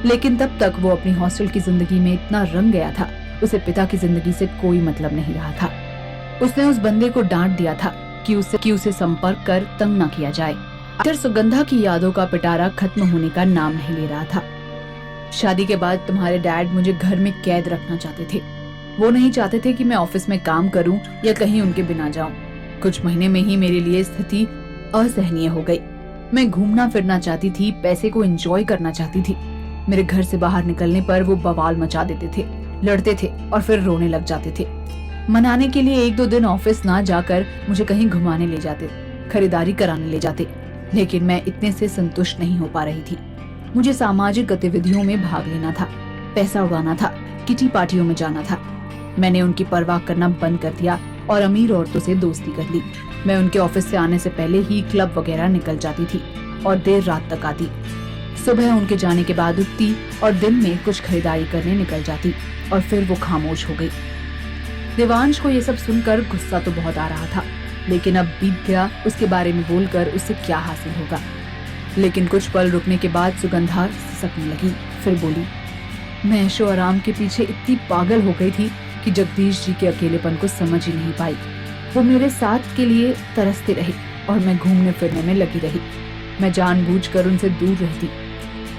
लेकिन तब तक वो अपनी हॉस्टल की जिंदगी में इतना रंग गया था, उसे पिता की जिंदगी से कोई मतलब नहीं रहा था। उसने उस बंदे को डांट दिया था कि उसे संपर्क कर तंग न किया जाए। आखिर सुगंधा की यादों का पिटारा खत्म होने का नाम नहीं ले रहा था। शादी के बाद तुम्हारे डैड मुझे घर में कैद रखना चाहते थे। वो नहीं चाहते थे कि मैं ऑफिस में काम करूं या कहीं उनके बिना जाऊं। कुछ महीने में ही मेरे लिए स्थिति असहनीय हो गई। मैं घूमना फिरना चाहती थी, पैसे को एंजॉय करना चाहती थी। मेरे घर से बाहर निकलने पर वो बवाल मचा देते थे, लड़ते थे और फिर रोने लग जाते थे। मनाने के लिए 1-2 दिन ऑफिस ना जाकर मुझे कहीं घुमाने ले जाते, खरीदारी कराने ले जाते, लेकिन मैं इतने से संतुष्ट नहीं हो पा रही थी। मुझे सामाजिक गतिविधियों में भाग लेना था, पैसा उड़ाना था, किटी पार्टियों में जाना था। मैंने उनकी परवाह करना बंद कर दिया और अमीर औरतों से दोस्ती कर ली। मैं उनके ऑफिस से आने से पहले ही क्लब वगैरह निकल जाती थी और देर रात तक आती। सुबह उनके जाने के बाद उठती और दिन में कुछ खरीदारी करने निकल जाती और फिर वो खामोश हो गई। देवांश को ये सब सुनकर गुस्सा तो बहुत आ रहा था, लेकिन अब बीत गया, उसके बारे में बोलकर उससे क्या हासिल होगा। लेकिन कुछ पल रुकने के बाद सुगंधा सिसकने लगी, फिर बोली, मैं ऐशो आराम के पीछे इतनी पागल हो गई थी कि जगदीश जी के अकेलेपन को समझ ही नहीं पाई। वो मेरे साथ के लिए तरसते रहे और मैं घूमने फिरने में लगी रही। मैं जानबूझकर उनसे दूर रहती।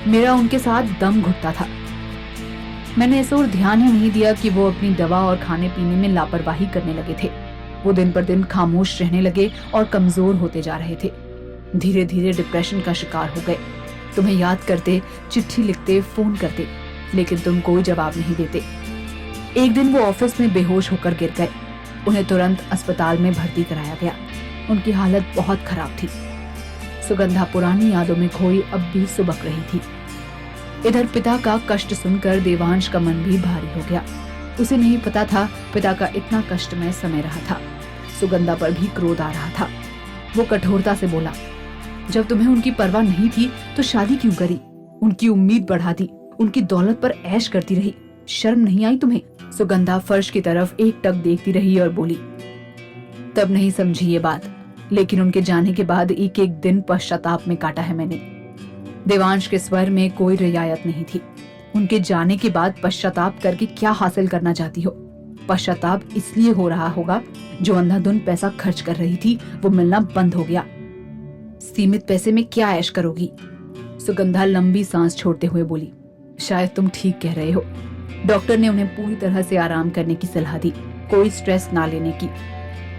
मेरा उनके साथ दम घुटता था। मैंने इस ओर ध्यान ही नहीं दिया कि वो अपनी दवा और खाने पीने में लापरवाही करने लगे थे। वो दिन पर दिन खामोश रहने लगे और कमजोर होते जा रहे थे। धीरे धीरे डिप्रेशन का शिकार हो गए। तुम्हें याद करते, चिट्ठी लिखते, फोन करते, लेकिन तुम कोई जवाब नहीं देते। एक दिन वो ऑफिस में बेहोश होकर गिर गए। उन्हें तुरंत अस्पताल में भर्ती कराया गया। उनकी हालत बहुत खराब थी। सुगंधा पुरानी यादों में खोई अब भी सुबक रही थी। इधर पिता का कष्ट सुनकर देवांश का मन भी भारी हो गया। उसे नहीं पता था पिता का इतना कष्टमय समय रहा था। सुगंधा पर भी क्रोध आ रहा था। वो कठोरता से बोला, जब तुम्हें उनकी परवाह नहीं थी तो शादी क्यों करी? उनकी उम्मीद बढ़ा दी, उनकी दौलत पर ऐश करती रही। शर्म नहीं आई तुम्हें? सुगंधा फर्श की तरफ एकटक देखती रही और बोली, तब नहीं समझी ये बात, लेकिन उनके जाने के बाद एक एक दिन पश्चाताप में काटा है मैंने। देवांश के स्वर में कोई रियायत नहीं थी। उनके जाने के बाद पश्चाताप करके क्या हासिल करना चाहती हो? पश्चाताप इसलिए हो रहा होगा जो अंधाधुंध पैसा खर्च कर रही थी वो मिलना बंद हो गया। सीमित पैसे में क्या ऐश करोगी? सुगंधा लंबी सांस छोड़ते हुए बोली, शायद तुम ठीक कह रहे हो। डॉक्टर ने उन्हें पूरी तरह से आराम करने की सलाह दी, कोई स्ट्रेस ना लेने की।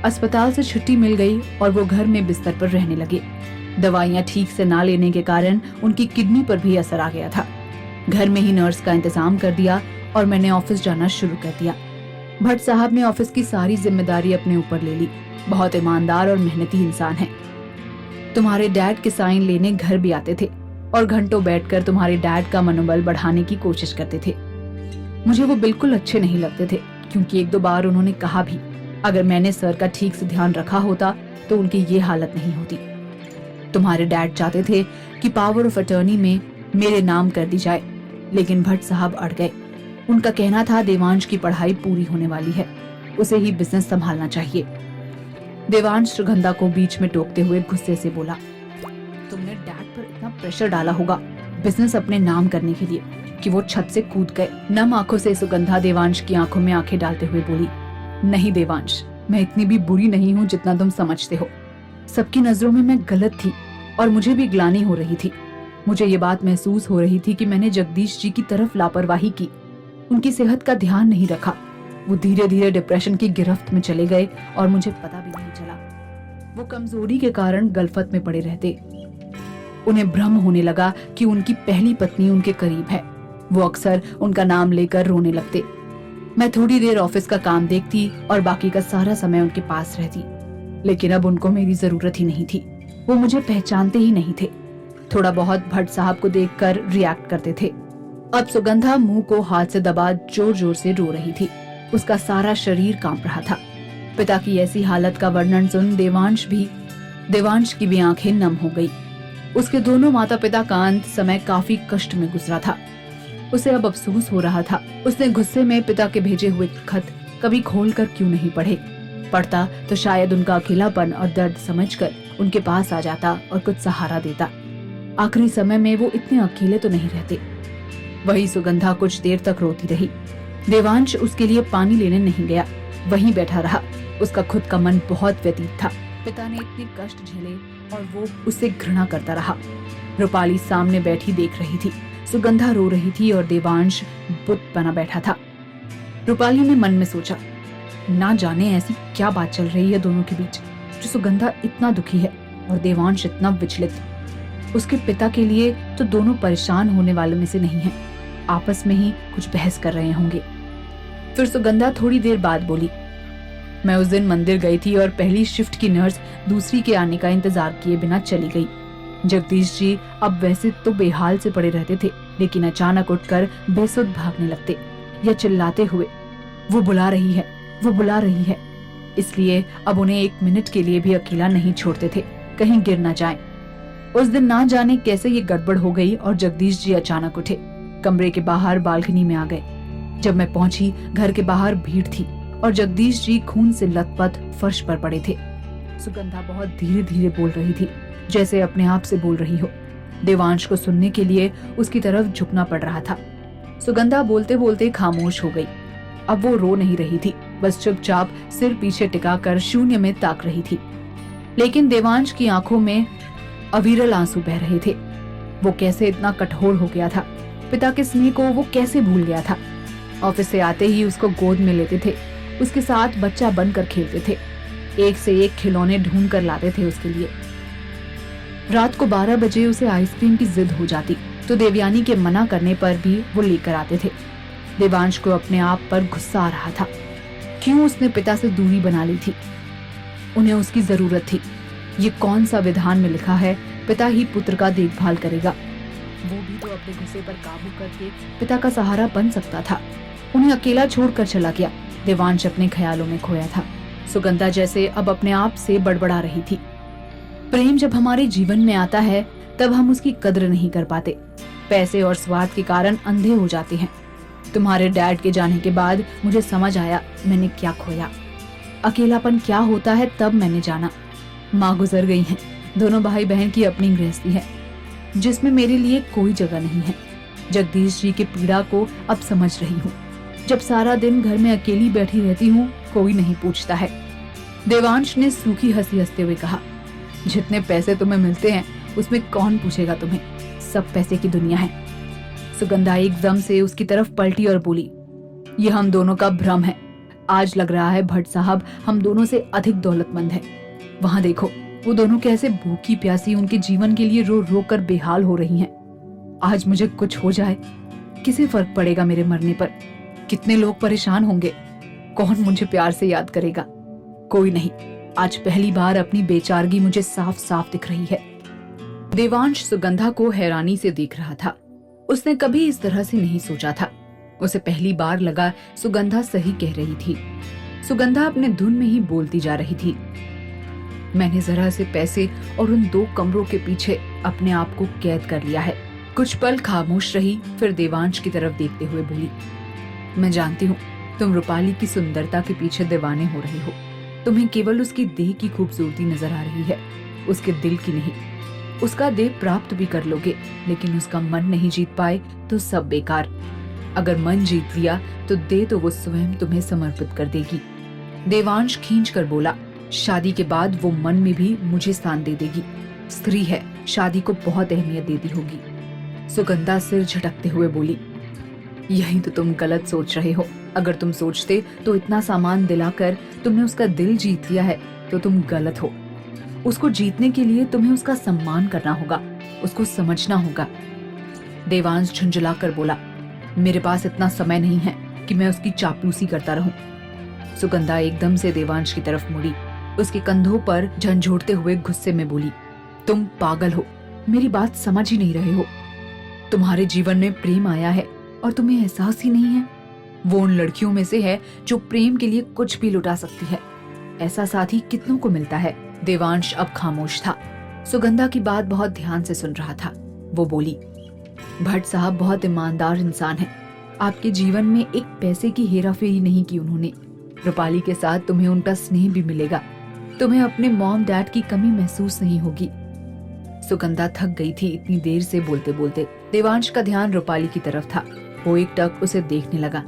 अस्पताल से छुट्टी मिल गई और वो घर में बिस्तर पर रहने लगे। दवाइयां ठीक से ना लेने के कारण उनकी किडनी पर भी असर आ गया था। घर में ही नर्स का इंतजाम कर दिया और मैंने ऑफिस जाना शुरू कर दिया। भट्ट साहब ने ऑफिस की सारी जिम्मेदारी अपने ऊपर ले ली। बहुत ईमानदार और मेहनती इंसान है। तुम्हारे डैड के साइन लेने घर भी आते थे और घंटों बैठकर तुम्हारे डैड का मनोबल बढ़ाने की कोशिश करते थे। मुझे वो बिल्कुल अच्छे नहीं लगते थे, क्योंकि एक दो बार उन्होंने कहा भी, अगर मैंने सर का ठीक से ध्यान रखा होता तो उनकी ये हालत नहीं होती। तुम्हारे डैड चाहते थे कि पावर ऑफ अटर्नी में मेरे नाम कर दी जाए, लेकिन भट्ट साहब अड़ गए। उनका कहना था देवांश की पढ़ाई पूरी होने वाली है, उसे ही बिजनेस संभालना चाहिए। देवांश सुगंधा को बीच में टोकते हुए गुस्से से बोला, तुमने डैड पर इतना प्रेशर डाला होगा बिजनेस अपने नाम करने के लिए कि वो छत से कूद गए। नम आंखों से सुगंधा देवांश की आंखों में आंखें डालते हुए बोली, नहीं देवांश, मैं इतनी भी बुरी नहीं हूँ जितना तुम समझते हो। सबकी नजरों में मैं गलत थी और मुझे भी ग्लानि हो रही थी। मुझे ये बात महसूस हो रही थी कि मैंने जगदीश जी की तरफ लापरवाही की, उनकी सेहत का ध्यान नहीं रखा। वो धीरे धीरे डिप्रेशन की गिरफ्त में चले गए और मुझे पता भी नहीं चला। वो कमजोरी के कारण गलफत में पड़े रहते। उन्हें भ्रम होने लगा कि उनकी पहली पत्नी उनके करीब है। वो अक्सर उनका नाम लेकर रोने लगते। मैं थोड़ी देर ऑफिस का काम देखती और बाकी का सारा समय उनके पास रहती, लेकिन अब उनको मेरी जरूरत ही नहीं थी। वो मुझे पहचानते ही नहीं थे। थोड़ा बहुत भट्ट साहब को देखकर रिएक्ट करते थे। अब सुगंधा मुंह को हाथ से दबा जोर जोर से रो रही थी। उसका सारा शरीर कांप रहा था। पिता की ऐसी हालत का वर्णन सुन देवांश की भी आंखें नम हो गई। उसके दोनों माता पिता का अंत समय काफी कष्ट में गुजरा था। उसे अब अफसोस हो रहा था। उसने गुस्से में पिता के भेजे हुए खत कभी खोलकर क्यों नहीं पढ़े। पढ़ता तो शायद उनका अकेलापन और दर्द समझकर उनके पास आ जाता और कुछ सहारा देता। आखिरी समय में वो इतने अकेले तो नहीं रहते। वही सुगंधा कुछ देर तक रोती रही। देवांश उसके लिए पानी लेने नहीं गया, वहीं बैठा रहा। उसका खुद का मन बहुत व्यतीत था। पिता ने इतने कष्ट झेले और वो उससे घृणा करता रहा। रूपाली सामने बैठी देख रही थी। सुगंधा रो रही थी और देवांश बुत बना बैठा था। रूपाली ने मन में सोचा, ना जाने ऐसी क्या बात चल रही है दोनों के बीच, जो सुगंधा इतना दुखी है और देवांश इतना विचलित। उसके पिता के लिए तो दोनों परेशान होने वालों में से नहीं है, आपस में ही कुछ बहस कर रहे होंगे। फिर सुगंधा थोड़ी देर बाद बोली, मैं उस दिन मंदिर गई थी और पहली शिफ्ट की नर्स दूसरी के आने का इंतजार किए बिना चली गई। जगदीश जी अब वैसे तो बेहाल से पड़े रहते थे, लेकिन अचानक उठकर बेसुध भागने लगते या चिल्लाते हुए, वो बुला रही है, वो बुला रही है। इसलिए अब उन्हें एक मिनट के लिए भी अकेला नहीं छोड़ते थे, कहीं गिर न जाएं। उस दिन ना जाने कैसे ये गड़बड़ हो गई और जगदीश जी अचानक उठे, कमरे के बाहर बालकनी में आ गए। जब मैं पहुंची, घर के बाहर भीड़ थी और जगदीश जी खून से लथपथ फर्श पर पड़े थे। सुगंधा बहुत धीरे धीरे बोल रही थी, जैसे अपने आप से बोल रही हो। देवांश को सुनने के लिए उसकी तरफ झुकना पड़ रहा था। सुगंधा बोलते बोलते खामोश हो गई। अब वो रो नहीं रही थी, बस चुपचाप सिर पीछे टिकाकर शून्य में ताक रही थी। लेकिन देवांश की आंखों में अविरल आंसू बह रहे थे। वो कैसे इतना कठोर हो गया था, पिता के स्नेह को वो कैसे भूल गया था। ऑफिस से आते ही उसको गोद में लेते थे, उसके साथ बच्चा बनकर खेलते थे, एक से एक खिलौने ढूंढ कर लाते थे उसके लिए। रात को 12 बजे उसे आइसक्रीम की जिद हो जाती तो देवयानी के मना करने पर भी वो लेकर आते थे। देवांश को अपने आप पर गुस्सा आ रहा था। क्यों उसने पिता से दूरी बना ली थी? उन्हें उसकी जरूरत थी। ये कौन सा विधान में लिखा है पिता ही पुत्र का देखभाल करेगा? वो भी तो अपने गुस्से पर काबू करके पिता का सहारा बन सकता था। उन्हें अकेला छोड़कर चला गया। देवांश अपने ख्यालों में खोया था। सुगंधा जैसे अब अपने आप से बड़बड़ा रही थी। प्रेम जब हमारे जीवन में आता है तब हम उसकी कद्र नहीं कर पाते। पैसे और स्वार्थ के कारण अंधे हो जाते हैं। तुम्हारे डैड के जाने के बाद मुझे समझ आया मैंने क्या खोया। अकेलापन क्या होता है तब मैंने जाना। माँ गुजर गई हैं, दोनों भाई बहन की अपनी गृहस्थी है जिसमें मेरे लिए कोई जगह नहीं है। जगदीश जी की पीड़ा को अब समझ रही हूँ। जब सारा दिन घर में अकेली बैठी रहती हूँ, कोई नहीं पूछता है। देवांश ने सूखी हंसी हंसते हुए कहा, जितने पैसे तुम्हें मिलते हैं उसमें कौन पूछेगा तुम्हें, सब पैसे की दुनिया है। सुगंधा एकदम से उसकी तरफ पलटी और बोली, ये हम दोनों का भ्रम है। आज लग रहा है भट्ट साहब हम दोनों से अधिक दौलतमंद है। वहां देखो, वो दोनों कैसे भूखी प्यासी उनके जीवन के लिए रो रो कर बेहाल हो रही हैं। आज मुझे कुछ हो जाए, किसे फर्क पड़ेगा मेरे मरने पर? कितने लोग परेशान होंगे, कौन मुझे प्यार से याद करेगा? कोई नहीं। आज पहली बार अपनी बेचारगी मुझे साफ साफ दिख रही है। देवांश सुगंधा को हैरानी से देख रहा था। उसने कभी इस तरह से नहीं सोचा था। उसे पहली बार लगा सुगंधा सही कह रही थी। सुगंधा अपने धुन में ही बोलती जा रही थी। मैंने जरा से पैसे और उन 2 कमरों के पीछे अपने आप को कैद कर लिया है। कुछ पल खामोश रही, फिर देवांश की तरफ देखते हुए बोली, मैं जानती हूँ तुम रूपाली की सुंदरता के पीछे दीवाने हो रहे हो। तुम्हें केवल उसकी देह की खूबसूरती नजर आ रही है, उसके दिल की नहीं। उसका देह प्राप्त भी कर लोगे, लेकिन उसका मन नहीं जीत पाए तो सब बेकार। अगर मन जीत लिया तो दे तो वो स्वयं तुम्हें समर्पित कर देगी। देवांश खींच कर बोला, शादी के बाद वो मन में भी मुझे स्थान दे देगी। स्त्री है, शादी को बहुत अहमियत देती होगी। सुगंधा सिर झटकते हुए बोली, यही तो तुम गलत सोच रहे हो। अगर तुम सोचते तो इतना सामान दिलाकर तुमने उसका दिल जीत लिया है तो तुम गलत हो। उसको जीतने के लिए तुम्हें उसका सम्मान करना होगा, उसको समझना होगा। देवांश झुंझला कर बोला, मेरे पास इतना समय नहीं है कि मैं उसकी चापलूसी करता रहूं। सुगंधा एकदम से देवांश की तरफ मुड़ी, उसके कंधों पर झंझोड़ते हुए गुस्से में बोली, तुम पागल हो, मेरी बात समझ ही नहीं रहे हो। तुम्हारे जीवन में प्रेम आया है और तुम्हें एहसास ही नहीं है। वो उन लड़कियों में से है जो प्रेम के लिए कुछ भी लुटा सकती है। ऐसा साथी कितनों को मिलता है। देवांश अब खामोश था। सुगंधा की बात बहुत ध्यान से सुन रहा था। वो बोली, भट्ट साहब बहुत ईमानदार इंसान है। आपके जीवन में एक पैसे की हेराफेरी नहीं की उन्होंने। रूपाली के साथ तुम्हें उनका स्नेह भी मिलेगा। तुम्हें अपने मॉम डैड की कमी महसूस नहीं होगी। सुगंधा थक गई थी इतनी देर से बोलते बोलते। देवांश का ध्यान रूपाली की तरफ था। वो एक टक उसे देखने लगा।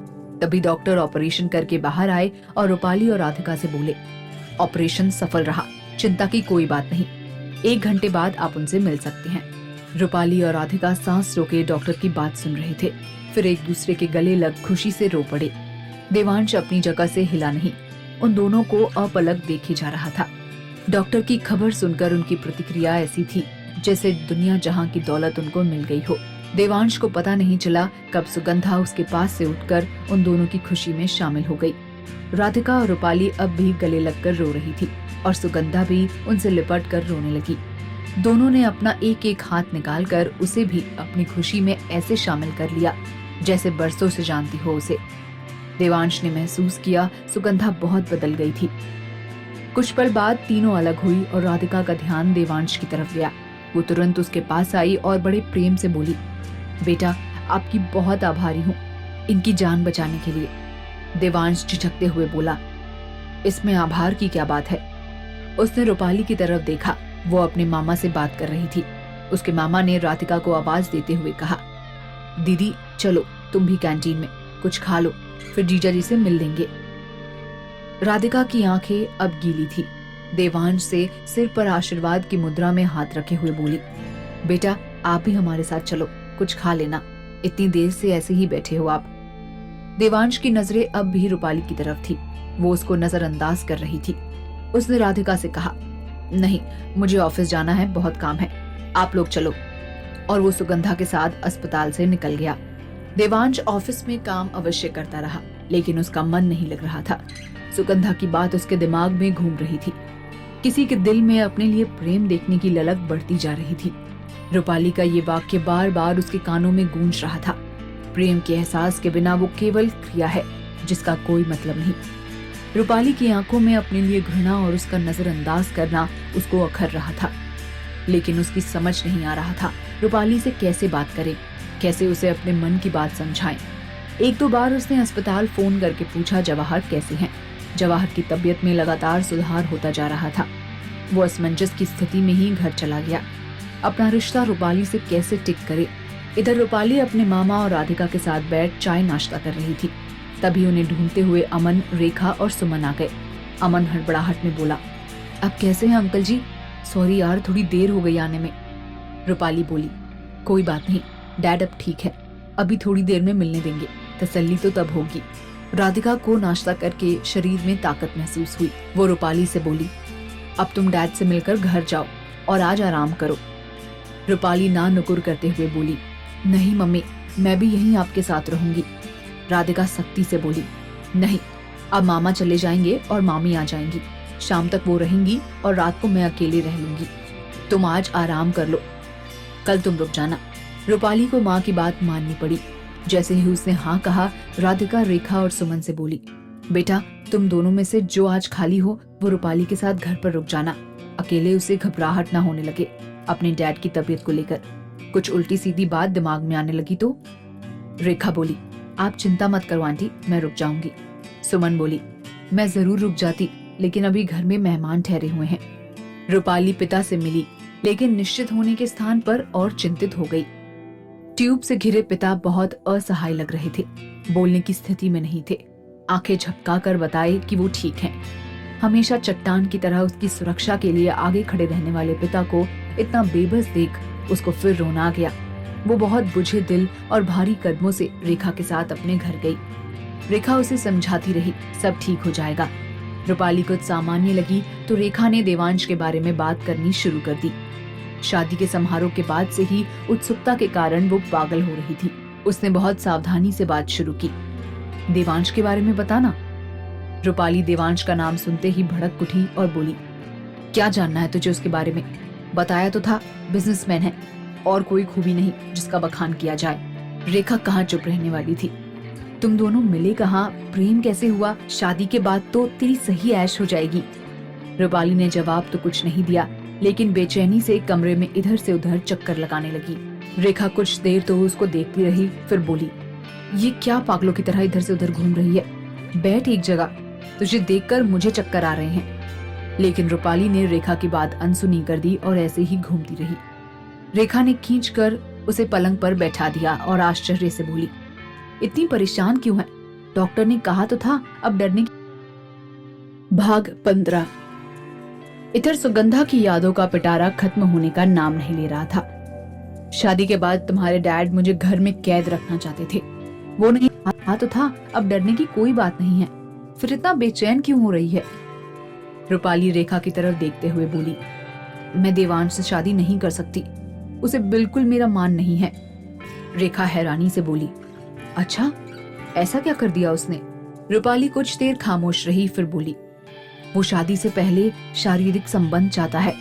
तभी डॉक्टर ऑपरेशन करके बाहर आए और रूपाली और राधिका से बोले, ऑपरेशन सफल रहा, चिंता की कोई बात नहीं। 1 घंटे बाद आप उनसे मिल सकते हैं। रूपाली और राधिका सांस रोके डॉक्टर की बात सुन रहे थे, फिर एक दूसरे के गले लग खुशी से रो पड़े। देवांश अपनी जगह से हिला नहीं, उन दोनों को अपलक देखे जा रहा था। डॉक्टर की खबर सुनकर उनकी प्रतिक्रिया ऐसी थी जैसे दुनिया जहां की दौलत उनको मिल गई हो। देवांश को पता नहीं चला कब सुगंधा उसके पास से उठकर उन दोनों की खुशी में शामिल हो गई। राधिका और रूपाली अब भी गले लगकर रो रही थी और सुगंधा भी उनसे लिपट कर रोने लगी। दोनों ने अपना एक एक हाथ निकालकर उसे भी अपनी खुशी में ऐसे शामिल कर लिया जैसे बरसों से जानती हो उसे। देवांश ने महसूस किया सुगंधा बहुत बदल गई थी। कुछ पल बाद तीनों अलग हुई और राधिका का ध्यान देवांश की तरफ गया। वो तुरंत उसके पास आई और बड़े प्रेम से बोली, बेटा आपकी बहुत आभारी हूँ इनकी जान बचाने के लिए। देवांश झिझकते हुए बोला, इसमें आभार की क्या बात है। उसने रूपाली की तरफ देखा, वो अपने मामा से बात कर रही थी। उसके मामा ने राधिका को आवाज देते हुए कहा, दीदी चलो तुम भी कैंटीन में कुछ खा लो, फिर जीजा जी से मिल लेंगे। राधिका की आंखें अब गीली थी। देवांश से सिर पर आशीर्वाद की मुद्रा में हाथ रखे हुए बोली, बेटा आप भी हमारे साथ चलो, कुछ खा लेना, इतनी देर से ऐसे ही बैठे हो आप। देवांश की नजरें अब भी रूपाली की तरफ थी। वो उसको नजरअंदाज कर रही थी। उसने राधिका से कहा, नहीं मुझे ऑफिस जाना है, बहुत काम है, आप लोग चलो। और वो सुगंधा के साथ अस्पताल से निकल गया। देवांश ऑफिस में काम अवश्य करता रहा, लेकिन उसका मन नहीं लग रहा था। सुगंधा की बात उसके दिमाग में घूम रही थी। किसी के दिल में अपने लिए प्रेम देखने की ललक बढ़ती जा रही थी। रूपाली का ये वाक्य बार बार उसके कानों में गूंज रहा था। प्रेम के एहसास के बिना वो केवल क्रिया है जिसका कोई मतलब नहीं। रूपाली की आंखों में अपने लिए घृणा और उसका नजरअंदाज करना उसको अखर रहा था, लेकिन उसकी समझ नहीं आ रहा था रूपाली से कैसे बात करे, कैसे उसे अपने मन की बात समझाएं। 1-2 बार उसने अस्पताल फोन करके पूछा जवाहर कैसे हैं। जवाहर की तबीयत में लगातार सुधार होता जा रहा था। वो असमंजस की स्थिति में ही घर चला गया। अपना रिश्ता रूपाली से कैसे टिक करे, इधर रूपाली अपने मामा और राधिका के साथ बैठ चाय नाश्ता कर रही थी। तभी उन्हें ढूंढते हुए अमन, रेखा और सुमन आ गए। अमन हड़बड़ाहट में बोला, अब कैसे हैं अंकल जी? सॉरी यार, थोड़ी देर हो गई आने में। रूपाली बोली, कोई बात नहीं, डैड अब ठीक है, अभी थोड़ी देर में मिलने देंगे, तसल्ली तो तब होगी। राधिका को नाश्ता करके शरीर में ताकत महसूस हुई। वो रूपाली से बोली, अब तुम डैड से मिलकर घर जाओ और आज आराम करो। रूपाली ना नुकुर करते हुए बोली, नहीं मम्मी, मैं भी यहीं आपके साथ रहूंगी। राधिका सख्ती से बोली, नहीं, अब मामा चले जाएंगे और मामी आ जाएंगी, शाम तक वो रहेंगी और रात को मैं अकेले रह लूंगी। तुम आज आराम कर लो, कल तुम रुक जाना। रूपाली को माँ की बात माननी पड़ी। जैसे ही उसने हाँ कहा, राधिका, रेखा और सुमन से बोली, बेटा तुम दोनों में से जो आज खाली हो वो रूपाली के साथ घर पर रुक जाना। अकेले उसे घबराहट ना होने लगे अपने डैड की तबीयत को लेकर। कुछ उल्टी सीधी बात दिमाग में आने लगी तो। रेखा बोली, आप चिंता मत करो आंटी, मैं रुक जाऊंगी। सुमन बोली, मैं जरूर रुक जाती, लेकिन अभी घर में मेहमान ठहरे हुए हैं। रूपाली पिता से मिली, लेकिन निश्चित होने के स्थान पर और चिंतित हो गई। ट्यूब से घिरे पिता बहुत असहाय लग रहे थे, बोलने की स्थिति में नहीं थे। आंखें झपकाकर बताए कि वो ठीक हैं। हमेशा चट्टान की तरह उसकी सुरक्षा के लिए आगे खड़े रहने वाले पिता को इतना बेबस देख उसको फिर रोना आ गया। वो बहुत बुझे दिल और भारी कदमों से रेखा के साथ अपने घर गई। रेखा उसे समझाती रही, सब ठीक हो जाएगा। रूपाली कुछ सामान्य लगी तो रेखा ने देवांश के बारे में बात करनी शुरू कर दी। शादी के समारोह के बाद से ही उत्सुकता के कारण वो पागल हो रही थी। उसने बहुत सावधानी से बात शुरू की, देवांश के बारे में बताना। रूपाली देवांश का नाम सुनते ही भड़क उठी और बोली, क्या जानना है तुझे उसके बारे में? बताया तो था, बिजनेसमैन है और कोई खूबी नहीं जिसका बखान किया जाए। रेखा कहाँ चुप रहने वाली थी। तुम दोनों मिले कहाँ, प्रेम कैसे हुआ? शादी के बाद तो तेरी सही ऐश हो जाएगी। रूपाली ने जवाब तो कुछ नहीं दिया, लेकिन बेचैनी से कमरे में इधर से उधर चक्कर लगाने लगी। रेखा कुछ देर तो उसको देखती रही, फिर बोली, ये क्या पागलों की तरह इधर से उधर घूम रही है? बैठ एक जगह, तुझे देखकर मुझे चक्कर आ रहे हैं। लेकिन रूपाली ने रेखा की बात अनसुनी कर दी और ऐसे ही घूमती रही। रेखा ने खींचकर उसे पलंग पर बैठा दिया और आश्चर्य से बोली, इतनी परेशान क्यों है? डॉक्टर ने कहा तो था, अब डरने की। भाग 15। इधर सुगंधा की यादों का पिटारा खत्म होने का नाम नहीं ले रहा था। शादी के बाद तुम्हारे डैड मुझे घर में कैद रखना चाहते थे, वो नहीं कहा तो था, अब डरने की कोई बात नहीं है, फिर इतना बेचैन क्यों हो रही है? रूपाली रेखा की तरफ देखते हुए बोली, मैं देवांश से शादी नहीं कर सकती, उसे बिल्कुल मेरा मान नहीं है। रेखा हैरानी से बोली, अच्छा, ऐसा क्या कर दिया उसने? रूपाली कुछ देर खामोश रही, फिर बोली, वो शादी से पहले शारीरिक संबंध चाहता है।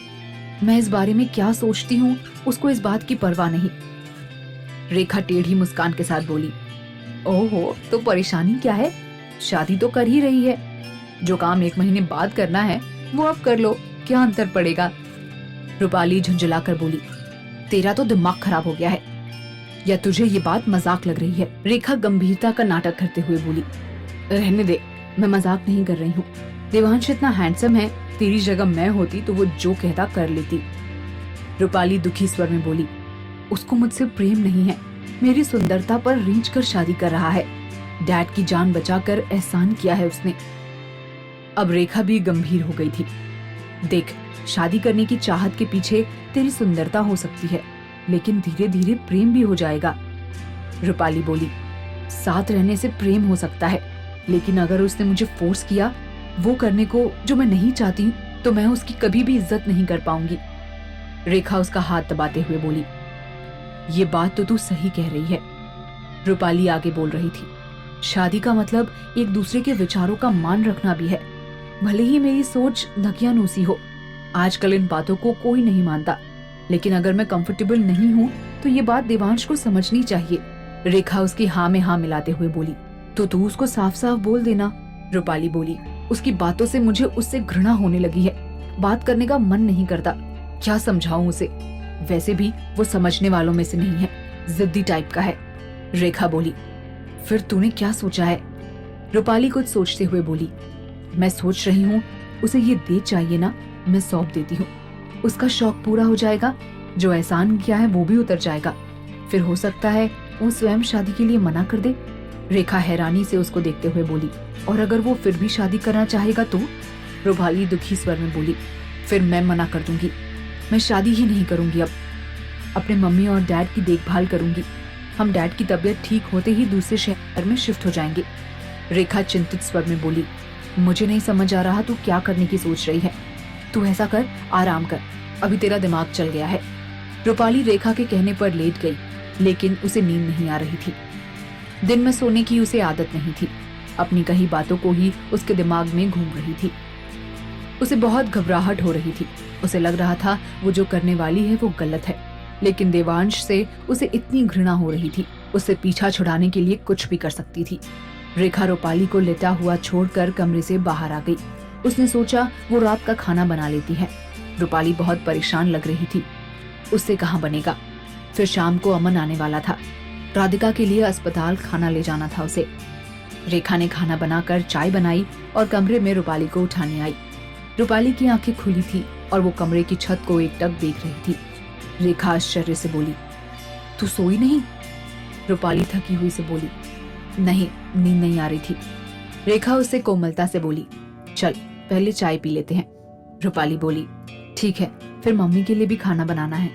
मैं इस बारे में क्या सोचती हूँ, उसको इस बात की परवाह नहीं। रेखा टेढ़ी मुस्कान के साथ बोली, ओहो, तो परेशानी क्या है? शादी तो कर ही रही है, जो काम 1 महीने बाद करना है वो अब कर लो, क्या अंतर पड़ेगा? रूपाली झुंझलाकर बोली, तेरा तो दिमाग खराब हो गया है, या तुझे ये बात मजाक लग रही है? रेखा गंभीरता का नाटक करते हुए बोली, रहने दे, मैं मजाक नहीं कर रही हूँ। देवांश इतना हैंडसम है, तेरी जगह मैं होती तो वो जो कहता कर लेती। रूपाली दुखी स्वर में बोली, उसको मुझसे प्रेम नहीं है, मेरी सुंदरता पर रींच कर शादी कर रहा है। डैड की जान बचाकर एहसान किया है उसने। अब रेखा भी गंभीर हो गई थी। देख, शादी करने की चाहत के पीछे तेरी सुंदरता हो सकती है, लेकिन धीरे धीरे प्रेम भी हो जाएगा। रूपाली बोली, साथ रहने से प्रेम हो सकता है, लेकिन अगर उसने मुझे फोर्स किया वो करने को जो मैं नहीं चाहती, तो मैं उसकी कभी भी इज्जत नहीं कर पाऊंगी। रेखा उसका हाथ दबाते हुए बोली, ये बात तो तू सही कह रही है। रूपाली आगे बोल रही थी, शादी का मतलब एक दूसरे के विचारों का मान रखना भी है, भले ही मेरी सोच नकियानूसी हो। आजकल इन बातों को कोई नहीं मानता, लेकिन अगर मैं कंफर्टेबल नहीं हूँ तो ये बात देवांश को समझनी चाहिए। रेखा उसकी हाँ में हाँ मिलाते हुए बोली, तो तू उसको साफ साफ बोल देना। रूपाली बोली, उसकी बातों से मुझे उससे घृणा होने लगी है, बात करने का मन नहीं करता, क्या समझाऊं उसे? वैसे भी वो समझने वालों में से नहीं है, जिद्दी टाइप का है। रेखा बोली, फिर तूने क्या सोचा है? रूपाली कुछ सोचते हुए बोली, मैं सोच रही हूँ उसे ये दे चाहिए ना, मैं सौंप देती हूँ, उसका शौक पूरा हो जाएगा, जो एहसान किया है वो भी उतर जाएगा, फिर हो सकता है वो स्वयं शादी के लिए मना कर दे। रेखा हैरानी से उसको देखते हुए बोली, और अगर वो फिर भी शादी करना चाहेगा तो? रूपाली दुखी स्वर में बोली, फिर मैं मना कर दूंगी। मैं शादी ही नहीं करूंगी, अब अपने मम्मी और डैड की देखभाल करूंगी। हम डैड की तबीयत ठीक होते ही दूसरे शहर में शिफ्ट हो जाएंगे। रेखा चिंतित स्वर में बोली, मुझे नहीं समझ आ रहा तू क्या करने की सोच रही है। तू ऐसा कर, आराम कर, अभी तेरा दिमाग चल गया है। रूपाली रेखा के कहने पर लेट गई, लेकिन उसे नींद नहीं आ रही थी। दिन में सोने की उसे आदत नहीं थी। अपनी कही बातों को ही उसके दिमाग में घूम रही थी। उसे बहुत घबराहट हो रही थी। उसे लग रहा था वो जो करने वाली है वो गलत है, लेकिन देवांश से उसे इतनी घृणा हो रही थी, उससे पीछा छुड़ाने के लिए कुछ भी कर सकती थी। रेखा रूपाली को लेटा हुआ छोड़कर कमरे से बाहर आ गई। उसने सोचा वो रात का खाना बना लेती है। रूपाली बहुत परेशान लग रही थी, उससे कहाँ बनेगा। फिर शाम को अमन आने वाला था। राधिका के लिए अस्पताल खाना ले जाना था उसे। रेखा ने खाना बनाकर चाय बनाई और कमरे में रूपाली को उठाने आई। रूपाली की आंखें खुली थी और वो कमरे की छत को एकटक देख रही थी। रेखा आश्चर्य से बोली, तू सोई नहीं? रूपाली थकी हुई से बोली, नहीं, नींद नहीं आ रही थी। रेखा उससे कोमलता से बोली, चल पहले चाय पी लेते हैं। रूपाली बोली, ठीक है, फिर मम्मी के लिए भी खाना बनाना है।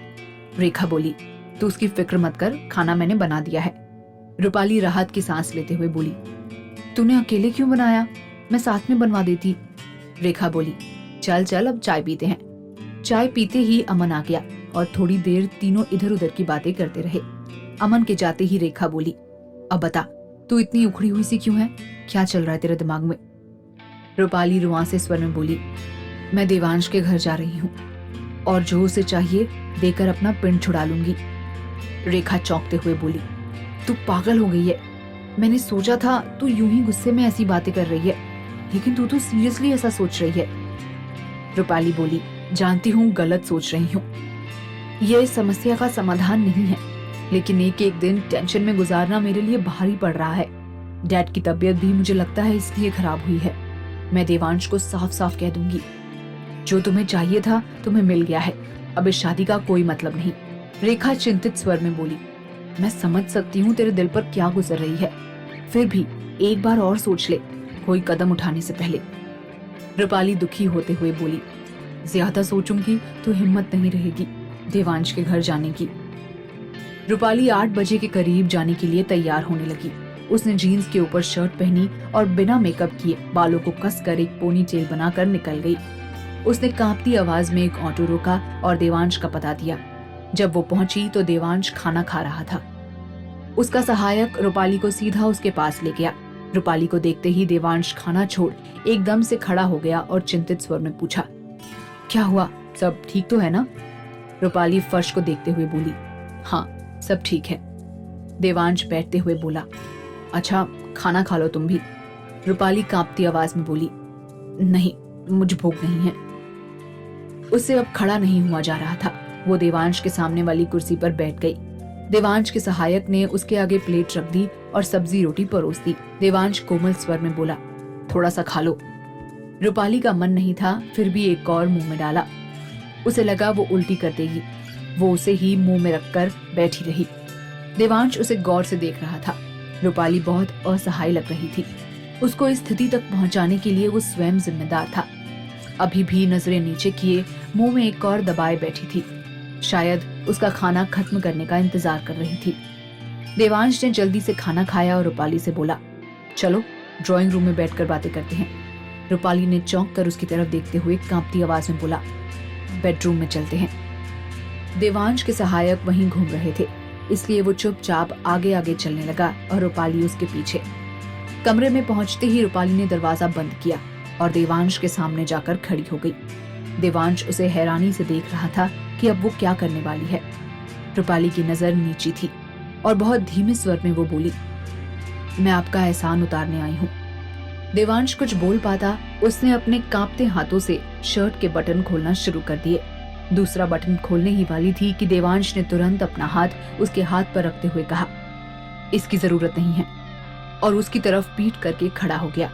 रेखा बोली, तू उसकी फिक्र मत कर, खाना मैंने बना दिया है। रूपाली राहत की सांस लेते हुए बोली, तूने अकेले क्यों बनाया? मैं साथ में बनवा देती। रेखा बोली, चल चल अब चाय पीते हैं। चाय पीते ही अमन आ गया और थोड़ी देर तीनों इधर उधर की बातें करते रहे। अमन के जाते ही रेखा बोली, अब बता, तू इतनी उखड़ी हुई सी क्यों है? क्या चल रहा है तेरे दिमाग में? रूपाली रुआंसे स्वर में बोली, मैं देवांश के घर जा रही हूँ और जो उसे चाहिए देकर अपना पिंड छुड़ा लूंगी। रेखा चौंकते हुए बोली, तू पागल हो गई है। मैंने सोचा था तू यूं ही गुस्से में ऐसी बातें कर रही है, लेकिन तू तो सीरियसली ऐसा सोच रही है। रूपाली बोली, जानती हूँ गलत सोच रही हूँ, यह इस समस्या का समाधान नहीं है, लेकिन एक एक दिन टेंशन में गुजारना मेरे लिए भारी पड़ रहा है। डैड की तबीयत भी मुझे लगता है इसलिए खराब हुई है। मैं देवांश को साफ साफ कह दूंगी, जो तुम्हें चाहिए था तुम्हें मिल गया है, अब इस शादी का कोई मतलब नहीं। रेखा चिंतित स्वर में बोली, मैं समझ सकती हूँ तेरे दिल पर क्या गुजर रही है, फिर भी एक बार और सोच ले, कोई कदम उठाने से पहले। रूपाली दुखी होते हुए बोली, ज्यादा सोचूंगी तो हिम्मत नहीं रहेगी देवांश के घर जाने की। रूपाली 8 बजे के करीब जाने के लिए तैयार होने लगी। उसने जीन्स के ऊपर शर्ट पहनी और बिना मेकअप किए बालों को कसकर एक पोनी टेल बनाकर निकल गई। उसने कांपती आवाज में एक ऑटो रोका और देवांश का पता दिया। जब वो पहुंची तो देवांश खाना खा रहा था। उसका सहायक रूपाली को सीधा उसके पास ले गया। रूपाली को देखते ही देवांश खाना छोड़ एकदम से खड़ा हो गया और चिंतित स्वर में पूछा, क्या हुआ, सब ठीक तो है ना? रूपाली फर्श को देखते हुए बोली, हाँ सब ठीक है। देवांश बैठते हुए बोला, अच्छा खाना खा लो तुम भी। रूपाली कांपती आवाज में बोली, नहीं मुझे भूख नहीं है। उससे अब खड़ा नहीं हुआ जा रहा था। वो देवांश के सामने वाली कुर्सी पर बैठ गई। देवांश के सहायक ने उसके आगे प्लेट रख दी और सब्जी रोटी परोस दी। देवांश कोमल स्वर में बोला, थोड़ा सा खा लो। रूपाली का मन नहीं था, फिर भी एक और मुंह में डाला। उसे लगा वो उल्टी कर देगी। वो उसे ही मुंह में रखकर बैठी रही। देवांश उसे गौर से देख रहा था। रूपाली बहुत असहाय लग रही थी। उसको इस स्थिति तक पहुंचाने के लिए वो स्वयं जिम्मेदार था। अभी भी नजरें नीचे किए मुंह में एक और दबाए बैठी थी। शायद उसका खाना खत्म करने का इंतजार कर रही थी। देवांश ने जल्दी से खाना खाया और रूपाली से बोला, चलो ड्राइंग रूम में बैठकर बातें करते हैं। रूपाली ने चौंक कर उसकी तरफ देखते हुए कांपती आवाज में बोला, बेडरूम में चलते हैं। देवांश के सहायक वहीं घूम रहे थे, इसलिए वो चुपचाप आगे आगे चलने लगा और रूपाली उसके पीछे। कमरे में पहुंचते ही रूपाली ने दरवाजा बंद किया और देवांश के सामने जाकर खड़ी हो गई। देवांश उसे हैरानी से देख रहा था कि अब वो क्या करने वाली है। रूपाली की नजर नीची थी और बहुत धीमे स्वर में वो बोली, मैं आपका एहसान उतारने आई हूँ। देवांश कुछ बोल पाता, उसने अपने कांपते हाथों से शर्ट के बटन खोलना शुरू कर दिए। दूसरा बटन खोलने ही वाली थी कि देवांश ने तुरंत अपना हाथ उसके हाथ पर रखते हुए कहा, इसकी जरूरत नहीं है, और उसकी तरफ पीठ करके खड़ा हो गया।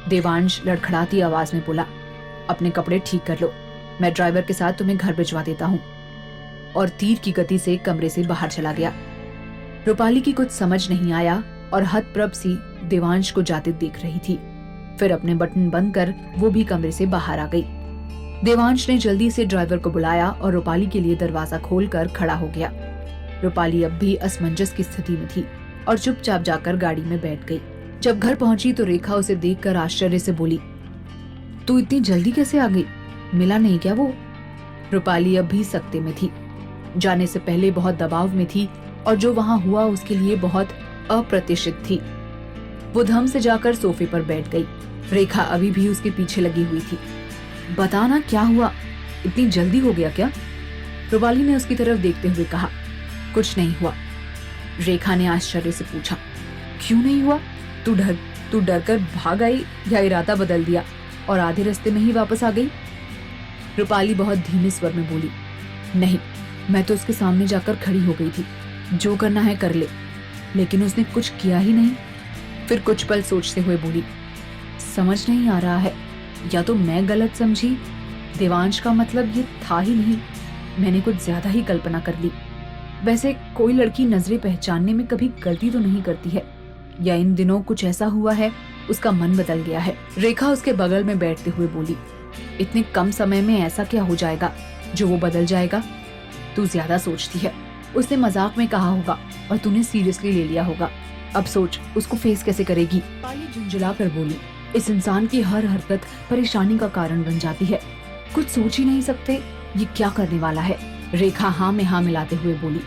देवांश लड़खड़ाती आवाज में बोला, अपने कपड़े ठीक कर लो, मैं ड्राइवर के साथ तुम्हें घर भिजवा देता हूँ। और तीर की गति से कमरे से बाहर चला गया। रूपाली की कुछ समझ नहीं आया और हतप्रभ सी देवांश को जाते देख रही थी। फिर अपने बटन बंद कर वो भी कमरे से बाहर आ गई। देवांश ने जल्दी से ड्राइवर को बुलाया और रूपाली के लिए दरवाजा खोलकर खड़ा हो गया। रूपाली अब भी असमंजस की स्थिति में थी और चुपचाप जाकर गाड़ी में बैठ गई। जब घर पहुंची तो रेखा उसे देखकर आश्चर्य से बोली, तू इतनी जल्दी कैसे आ गई? मिला नहीं क्या वो? रूपाली अब भी सकते में थी। जाने से पहले बहुत दबाव में थी और जो वहां हुआ उसके लिए बहुत अप्रत्याशित थी। वो धम से जाकर सोफे पर बैठ गई। रेखा अभी भी उसके पीछे लगी हुई थी। बताना क्या हुआ? इतनी जल्दी हो गया क्या? रूपाली ने उसकी तरफ देखते हुए कहा। कुछ नहीं हुआ। रेखा ने आश्चर्य से पूछा, क्यों नहीं हुआ? तू डर कर भाग आई या इरादा बदल दिया और आधे रास्ते में ही वापस आ गई? रूपाली बहुत धीमे स्वर में बोली, नहीं, मैं तो उसके सामने जाकर खड़ी हो गई थी। जो करना है कर ले। लेकिन उसने कुछ किया ही नहीं। फिर कुछ पल सोचते हुए बोली, समझ नहीं आ रहा है, या तो मैं गलत समझी, देवांश का मतलब ये था ही नहीं, मैंने कुछ ज्यादा ही कल्पना कर ली। वैसे कोई लड़की नजरें पहचानने में कभी गलती तो नहीं करती है, या इन दिनों कुछ ऐसा हुआ है, उसका मन बदल गया है। रेखा उसके बगल में बैठते हुए बोली, इतने कम समय में ऐसा क्या हो जाएगा जो वो बदल जाएगा? तू ज्यादा सोचती है। उसने मजाक में कहा होगा और तूने सीरियसली ले लिया होगा। अब सोच उसको फेस कैसे करेगी? पाली झुंझुला कर बोली, इस इंसान की हर हरकत परेशानी का कारण बन जाती है। कुछ सोच ही नहीं सकते ये क्या करने वाला है। रेखा हाँ में हाँ मिलाते हुए बोली,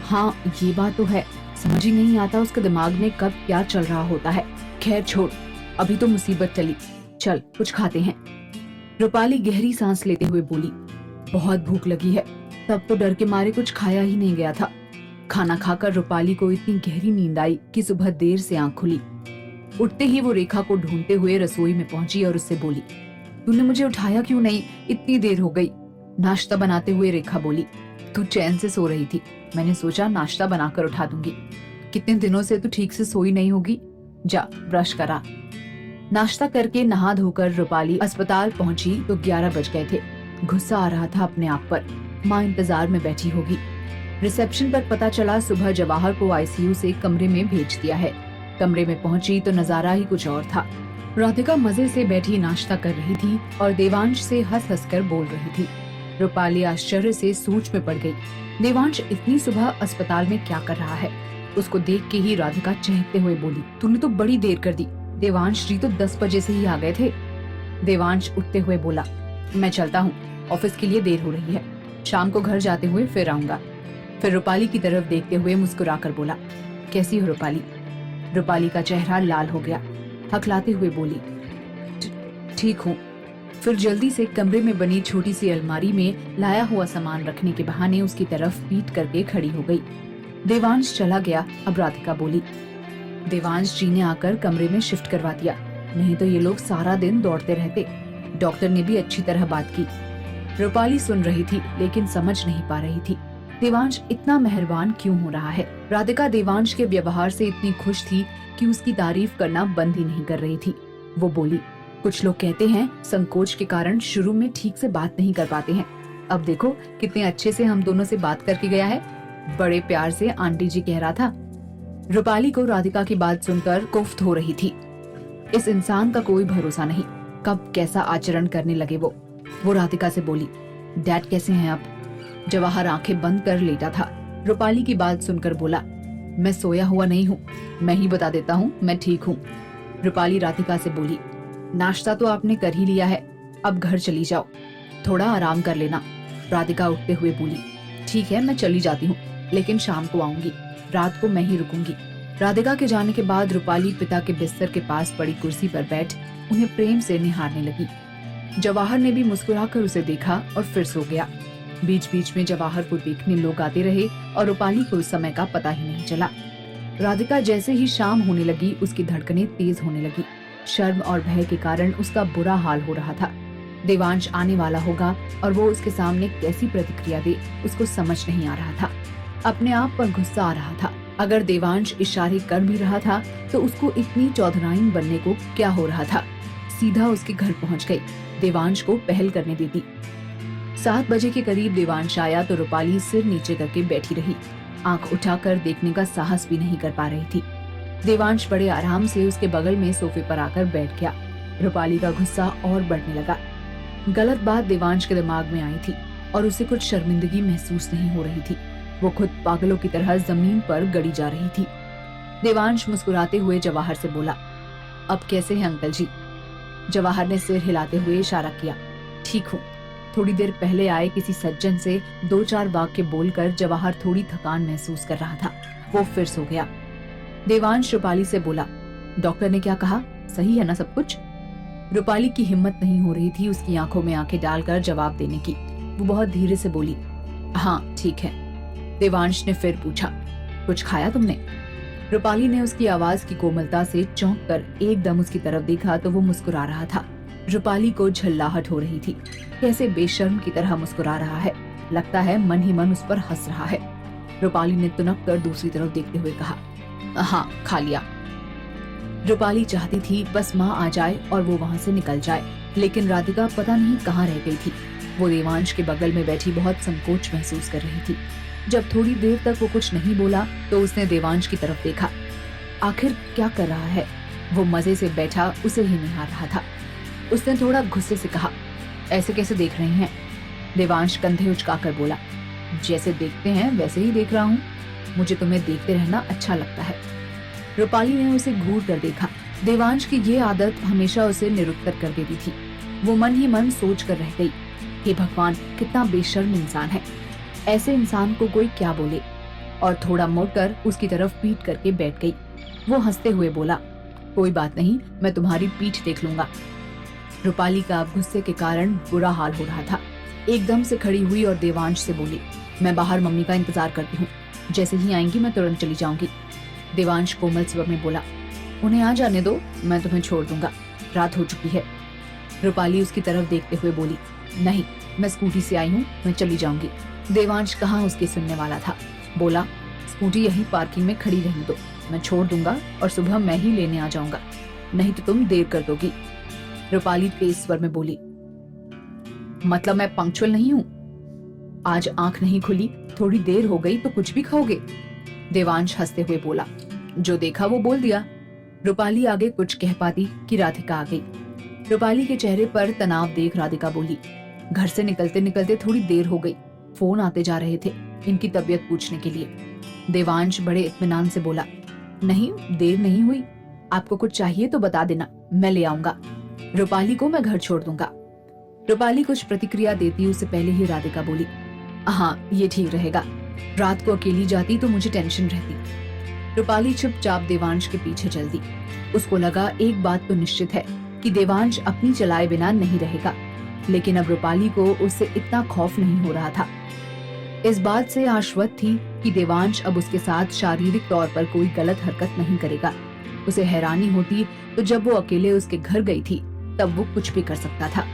हाँ ये बात तो है, समझ ही नहीं आता उसके दिमाग में कब क्या चल रहा होता है। खैर छोड़, अभी तो मुसीबत टली, चल कुछ खाते हैं। रूपाली गहरी सांस लेते हुए बोली, बहुत भूख लगी है। तब तो डर के मारे कुछ खाया ही नहीं गया था। खाना खाकर रूपाली को इतनी गहरी नींद आई कि सुबह देर से आंख खुली। उठते ही वो रेखा को ढूंढते हुए रसोई में पहुंची और उससे बोली, तूने मुझे उठाया क्यों नहीं? इतनी देर हो गई। नाश्ता बनाते हुए रेखा बोली, तू चैन से सो रही थी, मैंने सोचा नाश्ता बनाकर उठा दूंगी। कितने दिनों से तू ठीक से सोई नहीं होगी, जा ब्रश करा। नाश्ता करके नहा धोकर रूपाली अस्पताल पहुंची तो 11 बज गए थे। गुस्सा आ रहा था अपने आप पर। माँ इंतजार में बैठी होगी। रिसेप्शन पर पता चला सुबह जवाहर को आईसीयू से कमरे में भेज दिया है। कमरे में पहुंची तो नजारा ही कुछ और था। राधिका मजे से बैठी नाश्ता कर रही थी और देवांश से हंस हंस कर बोल रही थी। रूपाली आश्चर्य से सोच में पड़ गई। देवांश इतनी सुबह अस्पताल में क्या कर रहा है? उसको देख के ही राधिका चहकते हुए बोली, तूने तो बड़ी देर कर दी। देवांश जी तो 10 बजे से ही आ गए थे। देवांश उठते हुए बोला, मैं चलता हूँ, ऑफिस के लिए देर हो रही है, शाम को घर जाते हुए फिर आऊंगा। फिर रूपाली की तरफ देखते हुए मुस्कुराकर बोला, कैसी हो रूपाली? रूपाली का चेहरा लाल हो गया। हकलाते हुए बोली, ठीक हूँ। फिर जल्दी से कमरे में बनी छोटी सी अलमारी में लाया हुआ सामान रखने के बहाने उसकी तरफ पीट करके खड़ी हो गई। देवांश चला गया। अब राधिका बोली, देवांश जी ने आकर कमरे में शिफ्ट करवा दिया, नहीं तो ये लोग सारा दिन दौड़ते रहते। डॉक्टर ने भी अच्छी तरह बात की। रूपाली सुन रही थी लेकिन समझ नहीं पा रही थी देवांश इतना मेहरबान क्यों हो रहा है। राधिका देवांश के व्यवहार से इतनी खुश थी कि उसकी तारीफ करना बंद ही नहीं कर रही थी। वो बोली, कुछ लोग कहते हैं संकोच के कारण शुरू में ठीक से बात नहीं कर पाते हैं। अब देखो कितने अच्छे से हम दोनों से बात करके गया है। बड़े प्यार से आंटी जी कह रहा था। रूपाली को राधिका की बात सुनकर कोफ्त हो रही थी। इस इंसान का कोई भरोसा नहीं, कब कैसा आचरण करने लगे वो राधिका से बोली, डैड कैसे हैं अब? जवाहर आंखें बंद कर लेटा था। रूपाली की बात सुनकर बोला, मैं सोया हुआ नहीं हूँ, मैं ही बता देता हूँ, मैं ठीक हूँ। रूपाली राधिका से बोली, नाश्ता तो आपने कर ही लिया है, अब घर चली जाओ, थोड़ा आराम कर लेना। राधिका उठते हुए बोली, ठीक है मैं चली जाती हूँ, लेकिन शाम को आऊंगी, रात को मैं ही रुकूंगी। राधिका के जाने के बाद रूपाली पिता के बिस्तर के पास पड़ी कुर्सी पर बैठ उन्हें प्रेम से निहारने लगी। जवाहर ने भी मुस्कुराकर उसे देखा और फिर सो गया। बीच बीच में जवाहर को देखने लोग आते रहे और रूपाली को उस समय का पता ही नहीं चला। राधिका जैसे ही शाम होने लगी उसकी धड़कनें तेज होने लगी। शर्म और भय के कारण उसका बुरा हाल हो रहा था। देवांश आने वाला होगा और वो उसके सामने कैसी प्रतिक्रिया दे उसको समझ नहीं आ रहा था। अपने आप पर गुस्सा आ रहा था। अगर देवांश इशारे कर भी रहा था तो उसको इतनी चौधराइन बनने को क्या हो रहा था। सीधा उसके घर पहुंच गई, देवांश को पहल करने देती। 7 बजे के करीब देवांश आया तो रूपाली सिर नीचे करके बैठी रही। आंख उठाकर देखने का साहस भी नहीं कर पा रही थी। देवांश बड़े आराम से उसके बगल में सोफे पर आकर बैठ गया। रूपाली का गुस्सा और बढ़ने लगा। गलत बात देवांश के दिमाग में आई थी और उसे कुछ शर्मिंदगी महसूस नहीं हो रही थी। वो खुद पागलों की तरह जमीन पर गड़ी जा रही थी। देवांश मुस्कुराते हुए जवाहर से बोला, अब कैसे हैं अंकल जी? जवाहर ने सिर हिलाते हुए इशारा किया, ठीक हूँ। थोड़ी देर पहले आए किसी सज्जन से 2-4 वाक्य बोलकर जवाहर थोड़ी थकान महसूस कर रहा था। वो फिर सो गया। देवांश रूपाली से बोला, डॉक्टर ने क्या कहा? सही है ना सब कुछ? रूपाली की हिम्मत नहीं हो रही थी उसकी आंखों में आंखें डालकर जवाब देने की। वो बहुत धीरे से बोली, हाँ ठीक है। देवांश ने फिर पूछा, कुछ खाया तुमने? रूपाली ने उसकी आवाज की कोमलता से चौंक कर एकदम उसकी तरफ देखा तो वो मुस्कुरा रहा था। रूपाली को झल्लाहट हो रही थी। कैसे बेशर्म की तरह मुस्कुरा रहा है, लगता है मन ही मन उस पर हंस रहा है। रूपाली ने तुनक कर दूसरी तरफ देखते हुए कहा, हाँ खा लिया। रूपाली चाहती थी बस माँ आ जाए और वो वहाँ से निकल जाए, लेकिन राधिका पता नहीं कहाँ रह गई थी। वो देवांश के बगल में बैठी बहुत संकोच महसूस कर रही थी। जब थोड़ी देर तक वो कुछ नहीं बोला तो उसने देवांश की तरफ देखा। आखिर क्या कर रहा है? वो मजे से बैठा उसे ही निहार रहा था। उसने थोड़ा गुस्से से कहा, ऐसे कैसे देख रही हैं? देवांश कंधे उचकाकर बोला, जैसे देखते हैं वैसे ही देख रहा हूँ। मुझे तुम्हें देखते रहना अच्छा लगता है। रूपाली ने उसे घूर कर देखा। देवांश की ये आदत हमेशा उसे निरुत्तर कर देती थी। वो मन ही मन सोच कर रह गई, हे भगवान कितना बेशर्म इंसान है, ऐसे इंसान को कोई क्या बोले। और थोड़ा मुड़कर उसकी तरफ पीठ करके बैठ गई। वो हंसते हुए बोला, कोई बात नहीं, मैं तुम्हारी पीठ देख लूंगा। रूपाली का अब गुस्से के कारण बुरा हाल हो रहा था। एकदम से खड़ी हुई और देवांश से बोली, मैं बाहर मम्मी का इंतजार करती हूँ, जैसे ही आएंगी मैं तुरंत चली जाऊंगी। देवांश कोमल स्वर में बोला, उन्हें आ जाने दो, मैं तुम्हें छोड़ दूंगा, रात हो चुकी है। रूपाली उसकी तरफ देखते हुए बोली, नहीं मैं स्कूटी से आई हूँ, मैं चली जाऊंगी। देवांश कहाँ उसके सुनने वाला था। बोला, स्कूटी यहीं पार्किंग में खड़ी रहने दो, मैं छोड़ दूंगा और सुबह मैं ही लेने आ जाऊंगा, नहीं तो तुम देर कर दोगी। रूपाली तेज स्वर में बोली, मतलब मैं पंक्चुअल नहीं हूँ? आज आंख नहीं खुली, थोड़ी देर हो गई तो कुछ भी खाओगे? देवांश हंसते हुए बोला, जो देखा वो बोल दिया। रूपाली आगे कुछ कह पाती कि राधिका आ गई। रूपाली के चेहरे पर तनाव देख राधिका बोली, घर से निकलते निकलते थोड़ी देर हो गई, फोन आते जा रहे थे इनकी तबीयत पूछने के लिए। देवांश बड़े इत्मीनान से बोला, नहीं देर नहीं हुई, आपको कुछ चाहिए तो बता देना, मैं ले आऊंगा। रूपाली को मैं घर छोड़ दूंगा। रूपाली कुछ प्रतिक्रिया देती उससे पहले ही राधिका बोली, हाँ ये ठीक रहेगा, रात को अकेली जाती तो मुझे टेंशन रहती। रूपाली चुपचाप देवांश के पीछे चल दी। उसको लगा एक बात तो निश्चित है कि देवांश अपनी चलाए बिना नहीं रहेगा, लेकिन अब रूपाली को उससे इतना खौफ नहीं हो रहा था। इस बात से आश्वस्त थी कि देवांश अब उसके साथ शारीरिक तौर पर कोई गलत हरकत नहीं करेगा। उसे हैरानी होती तो जब वो अकेले उसके घर गई थी तब वो कुछ भी कर सकता था।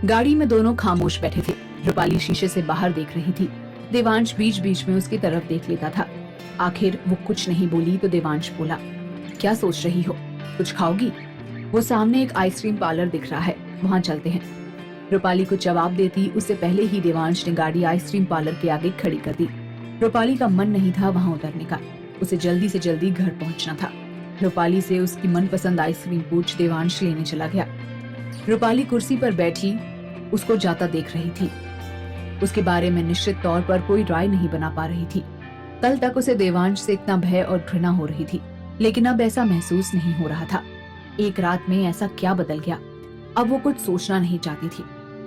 गाड़ी में दोनों खामोश बैठे थे। रूपाली शीशे से बाहर देख रही थी। देवांश बीच बीच में उसकी तरफ देख लेता था। आखिर वो कुछ नहीं बोली तो देवांश बोला, क्या सोच रही हो, कुछ खाओगी? वो सामने एक आइसक्रीम पार्लर दिख रहा है, वहाँ चलते हैं। रूपाली को जवाब देती उससे पहले ही देवांश ने गाड़ी आइसक्रीम पार्लर के आगे खड़ी कर दी। रूपाली का मन नहीं था वहाँ उतरने का, उसे जल्दी से जल्दी घर पहुँचना था। रूपाली से उसकी मनपसंद आइसक्रीम पूछ देवांश लेने चला गया। रूपाली कुर्सी पर बैठी उसको जाता देख रही थी। उसके बारे में निश्चित तौर पर कोई राय नहीं बना पा रही थी। कल तक उसे देवांश से इतना भय और घृणा हो रही थी, लेकिन अब ऐसा महसूस नहीं हो रहा था। एक रात में ऐसा क्या बदल गया? अब वो कुछ सोचना नहीं चाहती थी।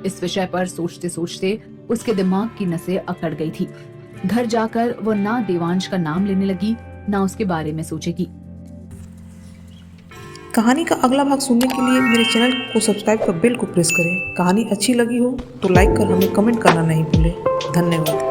इस विषय पर सोचते सोचते उसके दिमाग की नसें अकड़ गई थी। घर जाकर वो ना देवांश का नाम लेने लगी, ना उसके बारे में सोचेगी। कहानी का अगला भाग सुनने के लिए मेरे चैनल को सब्सक्राइब कर बेल को प्रेस करें। कहानी अच्छी लगी हो तो लाइक कर हमें कमेंट करना नहीं भूलें। धन्यवाद।